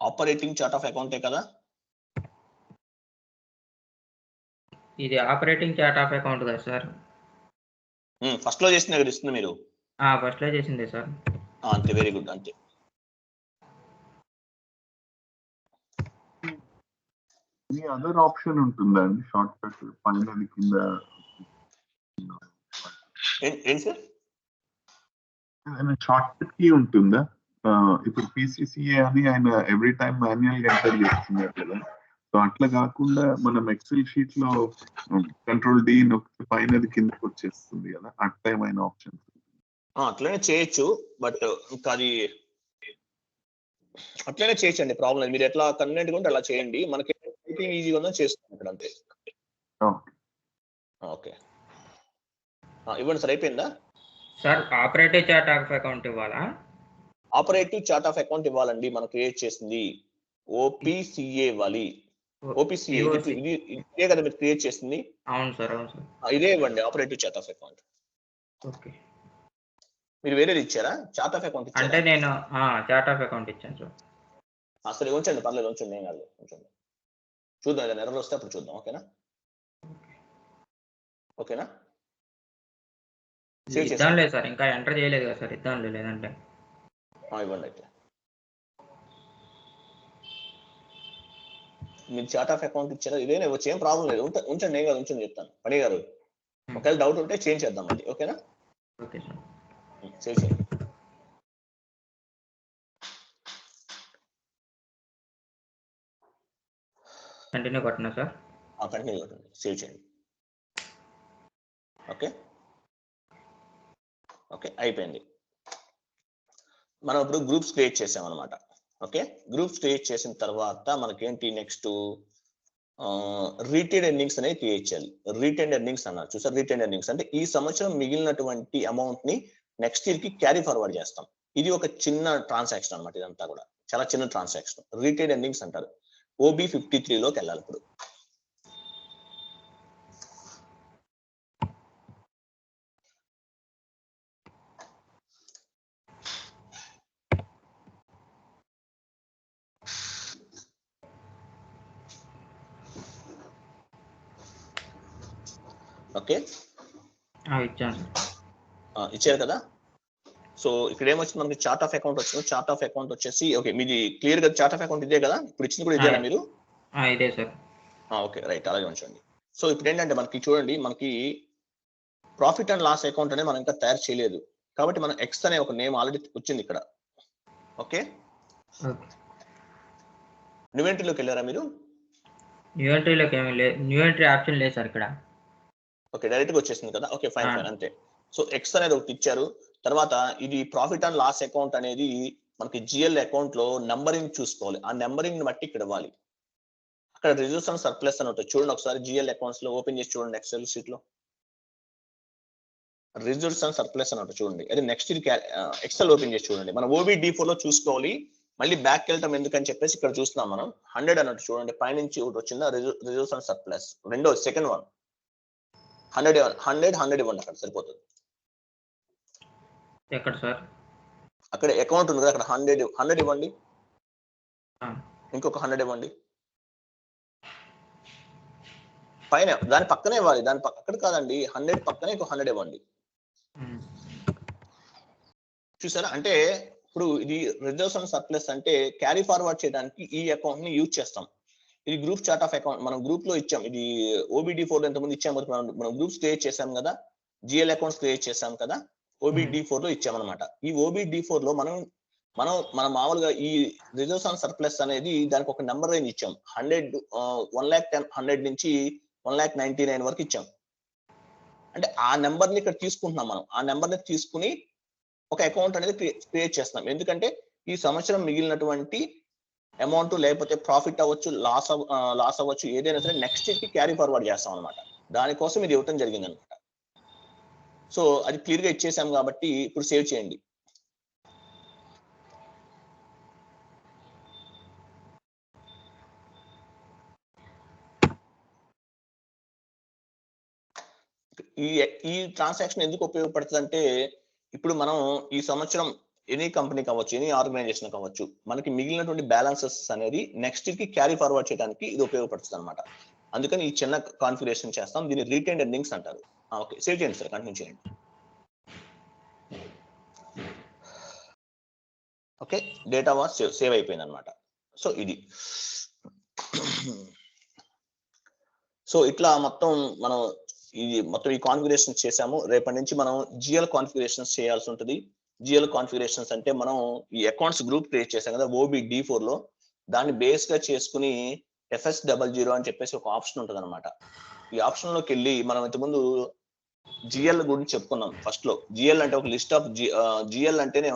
ఆపరేటింగ్ చార్ట్ ఆఫ్ అకౌంటే కదా? ఇది ఆపరేటింగ్ చార్ట్ ఆఫ్ అకౌంట్ కదా సార్? ఫస్ట్ లో చేసిన కదా ఇస్తుంది మీరు? ఫస్ట్ లో చేసిందే సార్. అంతే, వెరీ గుడ్, అంతే. ఈ అదర్ ఆప్షన్ ఉంటుందా అండి షార్ట్ కట్ పైన కింద? ఏంటి సార్? షార్ట్ కట్ కీ ఉంటుందా? ఇప్పుడు PCCA అని ఆయన ఎవ్రీ టైం మాన్యువల్ గా ఎంటర్ చేస్తున్నారు కదా, సో అట్లా కాకుండా మనం ఎక్సెల్ షీట్ లో కంట్రోల్ D నొక్కితే పైన కిందకి వచ్చేస్తుంది కదా, అట్లా ఏమైనా ఆప్షన్స్? అట్లనే చేయొచ్చు, బట్ ఇంకా అది అట్లనే చేయొచ్చండి, ప్రాబ్లం. మీరు ఎట్లా కన్వీనియంట్ గా ఉంటే అలా చేయండి. మనకి ఈజీగా ఉందని చేస్తాం ఇక్కడ, అంతే. ఓకే, ఇవ్వండి సార్. అయిపోయిందా sir? Operative chart of account ఇవ్వాలా? ఆపరేటివ్ చార్ట్ ఆఫ్ అకౌంట్ ఇవ్వాలండి. మనం క్రియేట్ చేసింది OPCA ఇవ్వాలి. OPCA ఇదే కదా మీరు క్రియేట్ చేసింది? అవును సార్. ఇదే ఇవ్వండి, operative chart of account. Okay. మీరు వేరేది ఇచ్చారా? చార్ట్ ఆఫ్ అకౌంట్ ఇచ్చారా? అంటే నేను చార్ట్ ఆఫ్ అకౌంట్ ఇచ్చాను సార్. అసలు ఉంచండి, పర్లేదు, ఉంచండి, ఏం కాదు, ఉంచండి. చూద్దాం, ఏదైనా ఎర్రర్ వస్తే అప్పుడు చూద్దాం, ఓకేనా? ఇద్దాం లేదు సార్, ఇంకా ఎంటర్ చేయలేదు కదా సార్. ఇద్దాం లేదంటే ఇవ్వండి. అయితే మీరు చార్ట్ ఆఫ్ అకౌంట్ ఇచ్చారా? ఇదేనే వచ్చి ఏం ప్రాబ్లం లేదు, ఉంచండి, ఏం కాదు, ఉంచండి చెప్తాను. పని గారు, ఒకవేళ డౌట్ ఉంటే చేంజ్ చేద్దాం అండి, ఓకేనా? Okay sir. సేవ్ చేయండి. కంటిన్యూ కొట్టినా సార్? కంటిన్యూ కొట్టండి, సేవ్ చేయండి. ఓకే, అయిపోయింది. మనం ఇప్పుడు గ్రూప్స్ క్రియేట్ చేసాం అనమాట. ఓకే, గ్రూప్స్ క్రియేట్ చేసిన తర్వాత మనకేంటి నెక్స్ట్? రీటైన్ ఎర్నింగ్స్ అనేది క్రియేట్ చేయాలి. రీటైన్ ఎర్నింగ్స్ అన్నారు చూసారు? రీటైన్ ఎర్నింగ్స్ అంటే ఈ సంవత్సరం మిగిలినటువంటి అమౌంట్ ని నెక్స్ట్ ఇయర్ కి క్యారీ ఫార్వర్డ్ చేస్తాం. ఇది ఒక చిన్న ట్రాన్సాక్షన్ అనమాట. ఇదంతా కూడా చాలా చిన్న ట్రాన్సాక్షన్, రీటైన్ ఎర్నింగ్స్ అంటారు. OB53 లోకి వెళ్ళాలి ఇప్పుడు. ఓకే, ఇచ్చారు కదా? సో ఇక్కడ ఏమొచ్చింది మనకి? చార్ట్ ఆఫ్ అకౌంట్ వచ్చింది. చార్ట్ ఆఫ్ అకౌంట్ వచ్చేసి ఓకే, మీది క్లియర్ గా చార్ట్ ఆఫ్ అకౌంట్ ఇదే కదా? ఇప్పుడు ఇచ్చింది కూడా ఇదేనా మీరు? ఇదే సార్. ఓకే, రైట్, అలాగే ఉంచండి. సో ఇప్పుడు ఏంటంటే మనకి చూడండి, మనకి ప్రాఫిట్ అండ్ లాస్ అకౌంట్ అనేది మనం ఇంకా తయారు చేయలేదు, కాబట్టి మనం ఎక్స్ అనే ఒక నేమ్ ఆల్రెడీ వచ్చింది ఇక్కడ. ఓకే, న్యూ ఎంట్రీలోకి వెళ్ళారా మీరు? న్యూ ఎంట్రీలోకి ఏమీ లేదు, న్యూ ఎంట్రీ ఆప్షన్ లేదు సార్ ఇక్కడ. ఓకే, డైరెక్ట్ గా వచ్చేసింది కదా. ఓకే, ఫైన్ ఫైన్, అంతే. సో ఎక్స్ అనేది ఒకటి ఇచ్చారు. తర్వాత ఇది ప్రాఫిట్ అండ్ లాస్ అకౌంట్ అనేది మనకి జిఎల్ అకౌంట్ లో నంబరింగ్ చూసుకోవాలి. ఆ నంబరింగ్ ని బట్టి ఇక్కడ ఇవ్వాలి. అక్కడ రిజర్వ్స్ అండ్ సర్ప్లస్ అని ఉంటుంది చూడండి ఒకసారి. జిఎల్ అకౌంట్స్ లో ఓపెన్ చేసి చూడండి, ఎక్సెల్ షీట్ లో రిజర్వ్స్ అండ్ సర్ప్లస్ అని ఉంటుంది చూడండి. అదే నెక్స్ట్ ఇది ఎక్సెల్ ఓపెన్ చేసి చూడండి. మనం OBD4 లో చూసుకోవాలి. మళ్ళీ బ్యాక్ వెళ్ళటం ఎందుకని చెప్పేసి ఇక్కడ చూస్తున్నాం మనం. 100 అన్నట్టు చూడండి, పైనుంచి ఒకటి వచ్చిందా రిజర్వ్స్ అండ్ సర్ప్లస్. రెండో సెకండ్ వన్ 100 ఇవ్వండి, అక్కడ సరిపోతుంది. ఎక్కడ సార్? అక్కడ అకౌంట్ ఉంది కదా, అక్కడ 100 ఇవ్వండి. ఇంకొక 100 ఇవ్వండి. పైన దాని పక్కనే ఇవ్వాలి, అక్కడ కాదండి, 100 పక్కనే ఇంకో 100 ఇవ్వండి. చూసారా? అంటే ఇప్పుడు ఇది రిజర్వ్స్ అండ్ సర్ప్లస్ అంటే క్యారీ ఫార్వర్డ్ చేయడానికి ఈ అకౌంట్ ని యూజ్ చేస్తాం. ఇది గ్రూప్ చార్ట్ ఆఫ్ అకౌంట్ మనం గ్రూప్ లో ఇచ్చాం. ఇది OBD4 లో ఎంతమంది ఇచ్చాం, మనం గ్రూప్స్ క్రియేట్ చేసాం కదా, జిఎల్ అకౌంట్స్ క్రియేట్ చేసాం కదా, OBD4 లో ఇచ్చామన్నమాట. ఈ OBD4 లో మనం మామూలుగా ఈ రిజర్వ్స్ అండ్ సర్ప్లస్ అనేది దానికి ఒక నెంబర్ రేంజ్ ఇచ్చాం. 1,10,100 నుంచి 1,99,000 వరకు ఇచ్చాం. అంటే ఆ నెంబర్ ని ఇక్కడ తీసుకుంటున్నాం మనం. ఆ నెంబర్ ని తీసుకుని ఒక అకౌంట్ అనేది క్రియేట్ చేస్తున్నాం. ఎందుకంటే ఈ సంవత్సరం మిగిలినటువంటి అమౌంట్ లేకపోతే ప్రాఫిట్ అవ్వచ్చు, లాస్ అవ్వచ్చు, ఏదైనా సరే నెక్స్ట్ కి క్యారీ ఫార్వర్డ్ చేస్తాం అనమాట. దానికోసం ఇది ఇవ్వటం జరిగింది అనమాట. సో అది క్లియర్ గా ఇచ్చేసాం కాబట్టి ఇప్పుడు సేవ్ చేయండి. ఈ ట్రాన్సాక్షన్ ఎందుకు ఉపయోగపడుతుంది అంటే, ఇప్పుడు మనం ఈ సంవత్సరం ఎనీ కంపెనీ కావచ్చు, ఎనీ ఆర్గనైజేషన్ కావచ్చు, మనకి మిగిలినటువంటి బ్యాలెన్సెస్ అనేది నెక్స్ట్ కి క్యారీ ఫార్వర్డ్ చేయడానికి ఇది ఉపయోగపడుతుంది అనమాట. అందుకని ఈ చిన్న కాన్ఫిగరేషన్ చేస్తాం. దీన్ని రీటైన్డ్ ఎర్నింగ్స్ అంటారు. ఓకే, సేవ్ చేయండి సార్, కంటిన్యూ చేయండి. ఓకే, డేటా వాస్ సేవ్ అయిపోయింది అనమాట. సో ఇది సో ఇట్లా మొత్తం మనం ఈ కాన్ఫిగరేషన్ చేసాము. రేపటి నుంచి మనం జిఎల్ కాన్ఫిగరేషన్స్ చేయాల్సి ఉంటుంది. జిఎల్ కాన్ఫిగరేషన్స్ అంటే మనం ఈ అకౌంట్స్ గ్రూప్ క్రియేట్ చేసాం కదా OBD4 లో, దాన్ని బేస్ గా చేసుకుని FS00 అని చెప్పేసి ఒక ఆప్షన్ ఉంటుంది అనమాట. ఈ ఆప్షన్ లోకి వెళ్ళి మనం ఇంతకుముందు జిఎల్ గురించి చెప్పుకున్నాం. ఫస్ట్ లో జిఎల్ అంటే ఒక లిస్ట్ ఆఫ్ జిఎల్ అంటేనే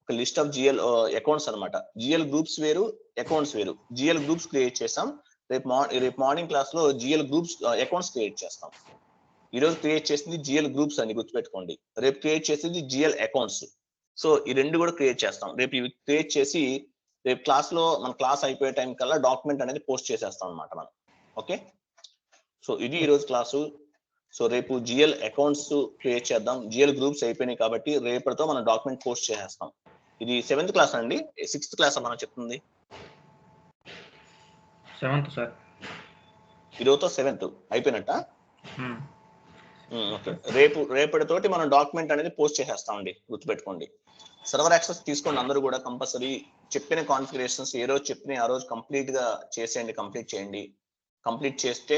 ఒక లిస్ట్ ఆఫ్ జిఎల్ అకౌంట్స్ అనమాట. జిఎల్ గ్రూప్స్ వేరు, అకౌంట్స్ వేరు. జిఎల్ గ్రూప్స్ క్రియేట్ చేసాం. రేపు మార్నింగ్ క్లాస్ లో జిఎల్ గ్రూప్స్ అకౌంట్స్ క్రియేట్ చేస్తాం. ఈ రోజు క్రియేట్ చేసింది జిఎల్ గ్రూప్స్ అని గుర్తుపెట్టుకోండి. రేపు క్రియేట్ చేసింది జిఎల్ అకౌంట్స్. సో ఈ రెండు కూడా క్రియేట్ చేస్తాం. రేపు ఇవి క్రియేట్ చేసి రేపు క్లాస్ లో మన క్లాస్ అయిపోయే టైం కల్లా డాక్యుమెంట్ అనేది పోస్ట్ చేసేస్తాం అనమాట మనం. ఓకే, సో ఇది ఈ రోజు క్లాసు. సో రేపు జిఎల్ అకౌంట్స్ క్రియేట్ చేద్దాం. జిఎల్ గ్రూప్స్ అయిపోయినాయి కాబట్టి రేపటితో మనం డాక్యుమెంట్ పోస్ట్ చేసేస్తాం. ఇది 7th క్లాస్ అండి, 6th క్లాస్ మనం చెప్తుంది. 7th sir. ఈరోజుతో 7th అయిపోయినట్ట. ఓకే, రేపటితోటి మనం డాక్యుమెంట్ అనేది పోస్ట్ చేసేస్తామండి, గుర్తుపెట్టుకోండి. సర్వర్ యాక్సెస్ తీసుకోండి అందరూ కూడా కంపల్సరీ. చెప్పిన కాన్ఫిగరేషన్స్ ఏ రోజు చెప్పిన ఆ రోజు కంప్లీట్ గా చేసేయండి, కంప్లీట్ చేయండి. కంప్లీట్ చేస్తే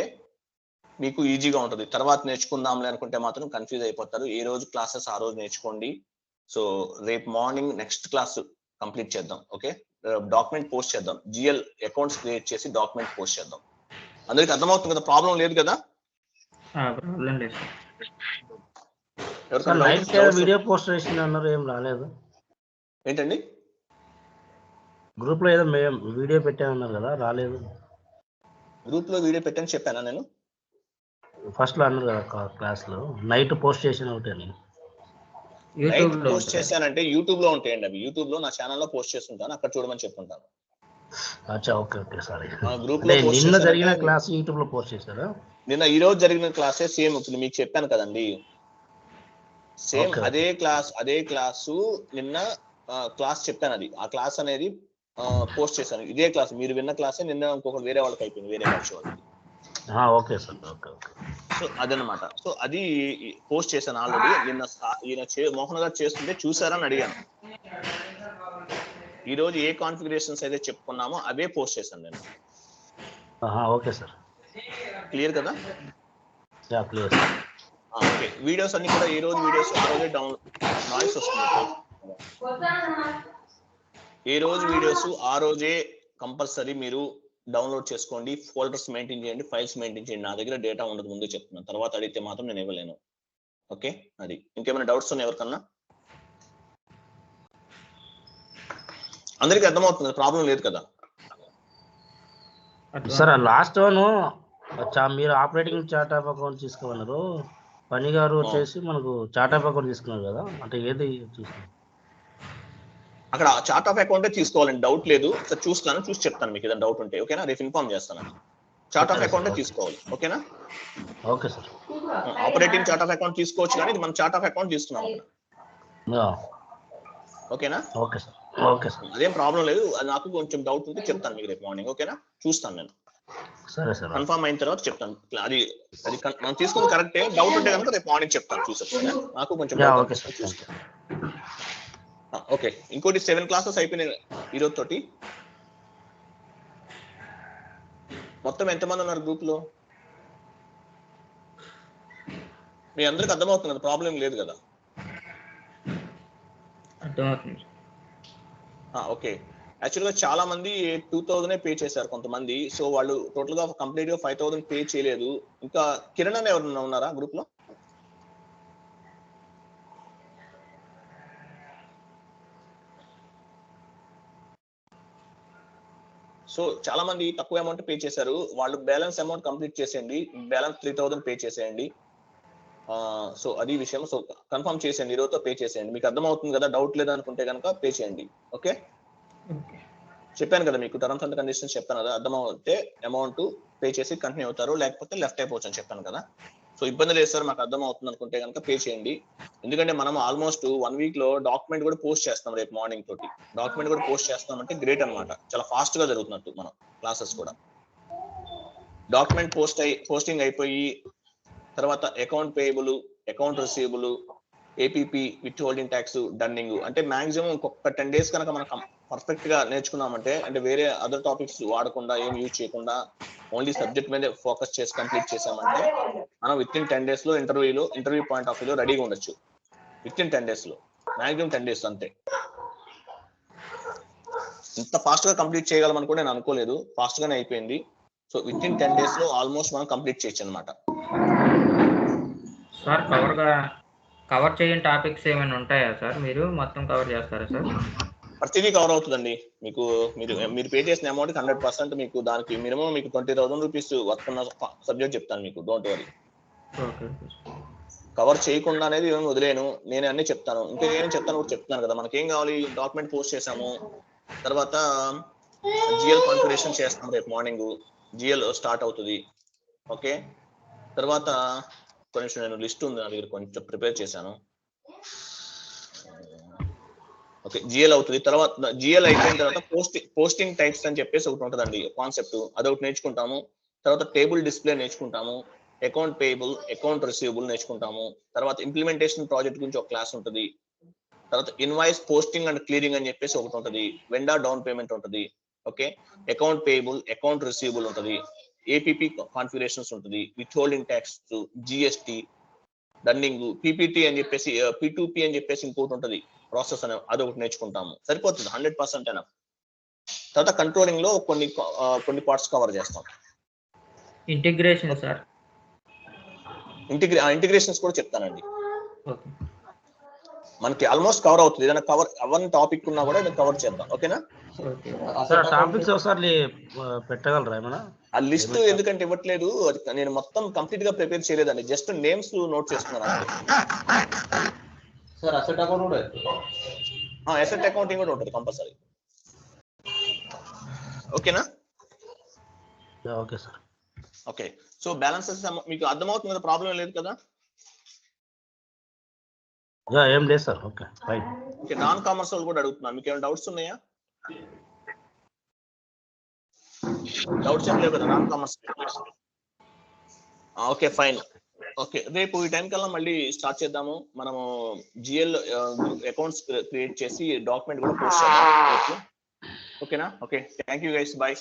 మీకు ఈజీగా ఉంటుంది. తర్వాత నేర్చుకుందాంలే అనుకుంటే మాత్రం కన్ఫ్యూజ్ అయిపోతారు. ఏ రోజు క్లాసెస్ ఆ రోజు నేర్చుకోండి. సో రేపు మార్నింగ్ నెక్స్ట్ క్లాస్ కంప్లీట్ చేద్దాం. ఓకే, డాక్యుమెంట్ పోస్ట్ చేద్దాం. జిఎల్ అకౌంట్స్ క్రియేట్ చేసి డాక్యుమెంట్ పోస్ట్ చేద్దాం. అందరికి అర్థమవుతుంది కదా, ప్రాబ్లం లేదు కదా? ప్రాబ్లం లేదు. వీడియో పోస్ట్ చేసింది అన్నారు, ఏం రాలేదు. ఏంటండి? గ్రూప్ లో ఏదో వీడియో పెట్టామన్నారు కదా, రాలేదు. గ్రూప్ లో వీడియో పెట్టని చెప్పానా నేను? ఫస్ట్ లో అన్నారు కదా క్లాస్ లో, నైట్ పోస్ట్ చేసిన ఒకటే. నైట్ పోస్ట్ చేశానంటే యూట్యూబ్ లో ఉంటాయండి అవి. యూట్యూబ్ లో నా ఛానల్ లో పోస్ట్ చేస్తుంటాను, అక్కడ చూడమని చెప్పుకుంటాను. అచ్చా, ఓకే ఓకే, సారీ. గ్రూప్ లో నిన్న జరిగిన క్లాస్ యూట్యూబ్ లో పోస్ట్ చేశారా? నిన్న ఈ రోజు జరిగిన క్లాసే సేమ్. ఇప్పుడు మీకు చెప్పాను కదండి, సేమ్ అదే క్లాసు నిన్న క్లాస్ చెప్పాను. అది ఆ క్లాస్ అనేది పోస్ట్ చేశాను. ఇదే క్లాస్ మీరు విన్న క్లాసే నిన్న ఇంకొక వేరే వాళ్ళకి అయిపోయింది, వేరే బ్యాచ్ వాళ్ళకి. Okay sir, okay okay. So అదనమాట. సో అది పోస్ట్ చేశాను ఆల్రెడీ. నిన్న ఈయన మోహన్ గారు చేస్తుంటే చూసారని అడిగాను. ఈ రోజు ఏ కాన్ఫిగరేషన్స్ అయితే చెప్పుకున్నామో అవే పోస్ట్ చేశాను నేను. ఓకే సార్, క్లియర్ కదా? క్లియర్. ఓకే, వీడియోస్ అన్ని కూడా ఈ రోజు వీడియోస్ ఆ రోజే నాయిస్ వస్తుంది. ఏ రోజు వీడియోస్ ఆ రోజే కంపల్సరీ మీరు డౌన్లోడ్ చేసుకోండి, ఫోల్డర్స్ మెయింటైన్ చేయండి, ఫైల్స్ మెయింటైన్ చేయండి. నా దగ్గర డేటా ఉండదు, ముందే చెప్తున్నాను. తర్వాత అడిగితే మాత్రం నేను ఇవ్వలేను. ఓకే, అది. ఇంకేమైనా డౌట్స్ ఉన్నాయి ఎవరికన్నా? అందరికీ అర్థమవుతుంది, ప్రాబ్లం లేదు కదా? సార్ లాస్ట్ వన్ మీరు ఆపరేటింగ్ చార్ట్ ఆఫ్ అకౌంట్ తీసుకోమన్నారు, పని గారు వచ్చేసి మనకు చార్ట్ ఆఫ్ అకౌంట్ తీసుకున్నారు కదా, అంటే ఏది తీసుకున్నారు? అక్కడ చార్ట్ ఆఫ్ అకౌంట్ తీసుకోవాలని డౌట్ లేదు సార్, చూస్తాను, చూసి చెప్తాను మీకు ఏదైనా డౌట్ ఉంటే. ఓకేనా, రేపు ఇన్ఫార్మ్ చేస్తాను. చార్ట్ ఆఫ్ అకౌంట్ తీసుకోవాలి. ఓకేనా? Okay sir. Operating chart of account తీసుకోవచ్చు, కానీ ఇది మనం చార్ట్ ఆఫ్ అకౌంట్ తీసుకున్నాం. ఓకేనా? Okay sir. ఓకే సార్, అదేం ప్రాబ్లం లేదు. నాకు కొంచెం డౌట్ ఉంటే చెప్తాను మీకు రేపు మార్నింగ్. ఓకేనా, చూస్తాను నేను. సరే సార్, కన్ఫర్మ్ అయిన తర్వాత చెప్తాను. అది అది మనం తీసుకుంది కరెక్టే. డౌట్ ఉంటే కనుక రేపు మార్నింగ్ చెప్తాను, చూసి. నాకు కొంచెం ఓకే సార్. ఓకే, ఇంకోటి 7 క్లాసెస్ అయిపోయినాయి ఈరోజు తోటి. మొత్తం ఎంతమంది ఉన్నారు గ్రూప్ లో? మీ అందరికి అర్థమవుతుంది కదా, ప్రాబ్లం లేదు కదా? అర్థమవుతుంది. ఓకే, యాక్చువల్ గా చాలా మంది 2000 పే చేశారు కొంతమంది. సో వాళ్ళు టోటల్ గా కంప్లీట్ గా 5000 పే చేయలేదు. ఇంకా కిరణ్ అని ఎవరైనా ఉన్నారా గ్రూప్ లో? సో చాలా మంది తక్కువ అమౌంట్ పే చేశారు. వాళ్ళు బ్యాలెన్స్ అమౌంట్ కంప్లీట్ చేసేయండి. బ్యాలెన్స్ 3000 పే చేసేయండి. సో అది విషయం. సో కన్ఫర్మ్ చేసేయండి, ఈరోజుతో పే చేసేయండి. మీకు అర్థమవుతుంది కదా? డౌట్ లేదనుకుంటే కనుక పే చేయండి. ఓకే, చెప్పాను కదా మీకు, టర్మ్స్ అండ్ కండిషన్స్ చెప్పాను కదా. అర్థమవుతే అమౌంట్ పే చేసి కంటిన్యూ అవుతారు, లేకపోతే లెఫ్ట్ అయిపోవచ్చు అని చెప్పాను కదా. సో ఇబ్బంది లేదు సార్, మాకు అర్థం అవుతుంది అనుకుంటే కనుక పే చేయండి. ఎందుకంటే మనం ఆల్మోస్ట్ 1 వీక్ లో డాక్యుమెంట్ కూడా పోస్ట్ చేస్తాం. రేపు మార్నింగ్ తోటి డాక్యుమెంట్ కూడా పోస్ట్ చేస్తామంటే గ్రేట్ అనమాట. చాలా ఫాస్ట్ గా జరుగుతున్నట్టు మనం క్లాసెస్ కూడా. డాక్యుమెంట్ పోస్టింగ్ అయిపోయి తర్వాత account payable, account receivable, APP, withholding tax, dunning. అంటే మాక్సిమం ఇంకొక 10 days కనుక మనం పర్ఫెక్ట్ గా నేర్చుకున్నామంటే, అంటే వేరే అదర్ టాపిక్స్ వాడకుండా, ఏం యూజ్ చేయకుండా, ఓన్లీ సబ్జెక్ట్ మీద ఫోకస్ చేసి కంప్లీట్ చేసామంటే మనం విత్ ఇన్ 10 days లో ఇంటర్వ్యూ పాయింట్ ఆఫ్ వ్యూలో రెడీగా ఉండొచ్చు. విత్ ఇన్ 10 days లో, మాక్సిమం 10 days అంతే. ఇంత ఫాస్ట్ గా కంప్లీట్ చేయగలమని కూడా నేను అనుకోలేదు, ఫాస్ట్ గానే అయిపోయింది. సో విత్ ఇన్ 10 days లో ఆల్మోస్ట్ మనం కంప్లీట్ చేయొచ్చు అనమాట. సార్ కవర్ చేయని టాపిక్స్ ఏమైనా ఉంటాయా సార్? మీరు మొత్తం కవర్ చేస్తారా సార్? ప్రతిదీ కవర్ అవుతుందండి. మీకు మీరు పే చేసిన అమౌంట్ 100% మీకు దానికి మినిమం మీకు 20,000 రూపీస్ వర్క్ ఉన్న సబ్జెక్ట్ చెప్తాను మీకు. Don't worry. కవర్ చేయకుండా అనేది ఏమి వదిలేను, నేను అన్ని చెప్తాను. ఇంకా ఏం చెప్తాను కూడా చెప్తున్నాను కదా. మనకి ఏం కావాలి? డాక్యుమెంట్ పోస్ట్ చేసాము, తర్వాత జిఎల్ కాన్ఫిగరేషన్ చేస్తాం. రేపు మార్నింగ్ జిఎల్ స్టార్ట్ అవుతుంది. ఓకే, తర్వాత కొంచెం నేను లిస్ట్ ఉంది నా దగ్గర, కొంచెం ప్రిపేర్ చేశాను. ఓకే, జిఎల్ అవుతుంది. తర్వాత జిఎల్ అయిపోయిన తర్వాత పోస్టింగ్ టైప్స్ అని చెప్పేసి ఒకటి ఉంటుందండి కాన్సెప్ట్, అదొకటి నేర్చుకుంటాము. తర్వాత టేబుల్ డిస్ప్లే నేర్చుకుంటాము, అకౌంట్ పేయబుల్, అకౌంట్ రిసీవబుల్ నేర్చుకుంటాము. తర్వాత ఇంప్లిమెంటేషన్ ప్రాజెక్ట్ గురించి ఒక క్లాస్ ఉంటుంది. తర్వాత ఇన్వాయిస్ పోస్టింగ్ అండ్ క్లియరింగ్ అని చెప్పేసి ఒకటి ఉంటుంది. వెండర్ డౌన్ పేమెంట్ ఉంటుంది. Okay, account payable, account receivable ఉంటుంది. ఏపీపీ కాన్ఫిగరేషన్స్ ఉంటుంది, with holding tax, GST, dunning, PPT అని చెప్పేసి, P2P అని చెప్పేసి ఇంకోటి ఉంటుంది ప్రాసెస్ అని, అదొకటి నేర్చుకుంటాము. సరిపోతుంది, 100% అయినా. తర్వాత కంట్రోలింగ్ లో కొన్ని పార్ట్స్ కవర్ చేస్తాం. ఇంటిగ్రేషన్ సార్, ఇంటిగ్రేషన్స్ కూడా చెప్తానండి. మనకి ఆల్మోస్ట్ కవర్ అవుతుంది. ఏదైనా కవర్ అవ్వని టాపిక్ ఉన్నా కూడా కవర్ చేద్దాం. ఓకేనా సార్? టాపిక్స్ ఒకసారి పెట్టగలరా ఏమన్నా? ఆ లిస్ట్ ఎందుకంటే ఇవ్వట్లేదు, నేను మొత్తం కంప్లీట్ గా ప్రిపేర్ చేయలేదండి, జస్ట్ నేమ్స్ నోట్ చేసుకున్నాను. సార్ అసెట్ అకౌంట్ కూడా అసెట్ అకౌంటింగ్ కూడా ఉంటుంది కంపల్సరీ. ఓకేనా? Okay sir. Okay, so balances మీకు అర్థమవుతుంది కదా, ప్రాబ్లం లేదు కదా? ఏం లేదు sir. Okay, fine. Okay, non commerce వాళ్ళు కూడా అడుగుతున్నారు, మీకు ఏమైనా డౌట్స్ ఉన్నాయా? డౌట్స్ ఏం లేవు కదా non commerce? Okay, fine. Okay, రేపు ఈ టైం కల్లా మళ్ళీ స్టార్ట్ చేద్దాము. మనము జిఎల్ అకౌంట్స్ క్రియేట్ చేసి డాక్యుమెంట్ కూడా పోస్ట్ చేద్దాం. ఓకేనా? Okay, thank you guys, bye.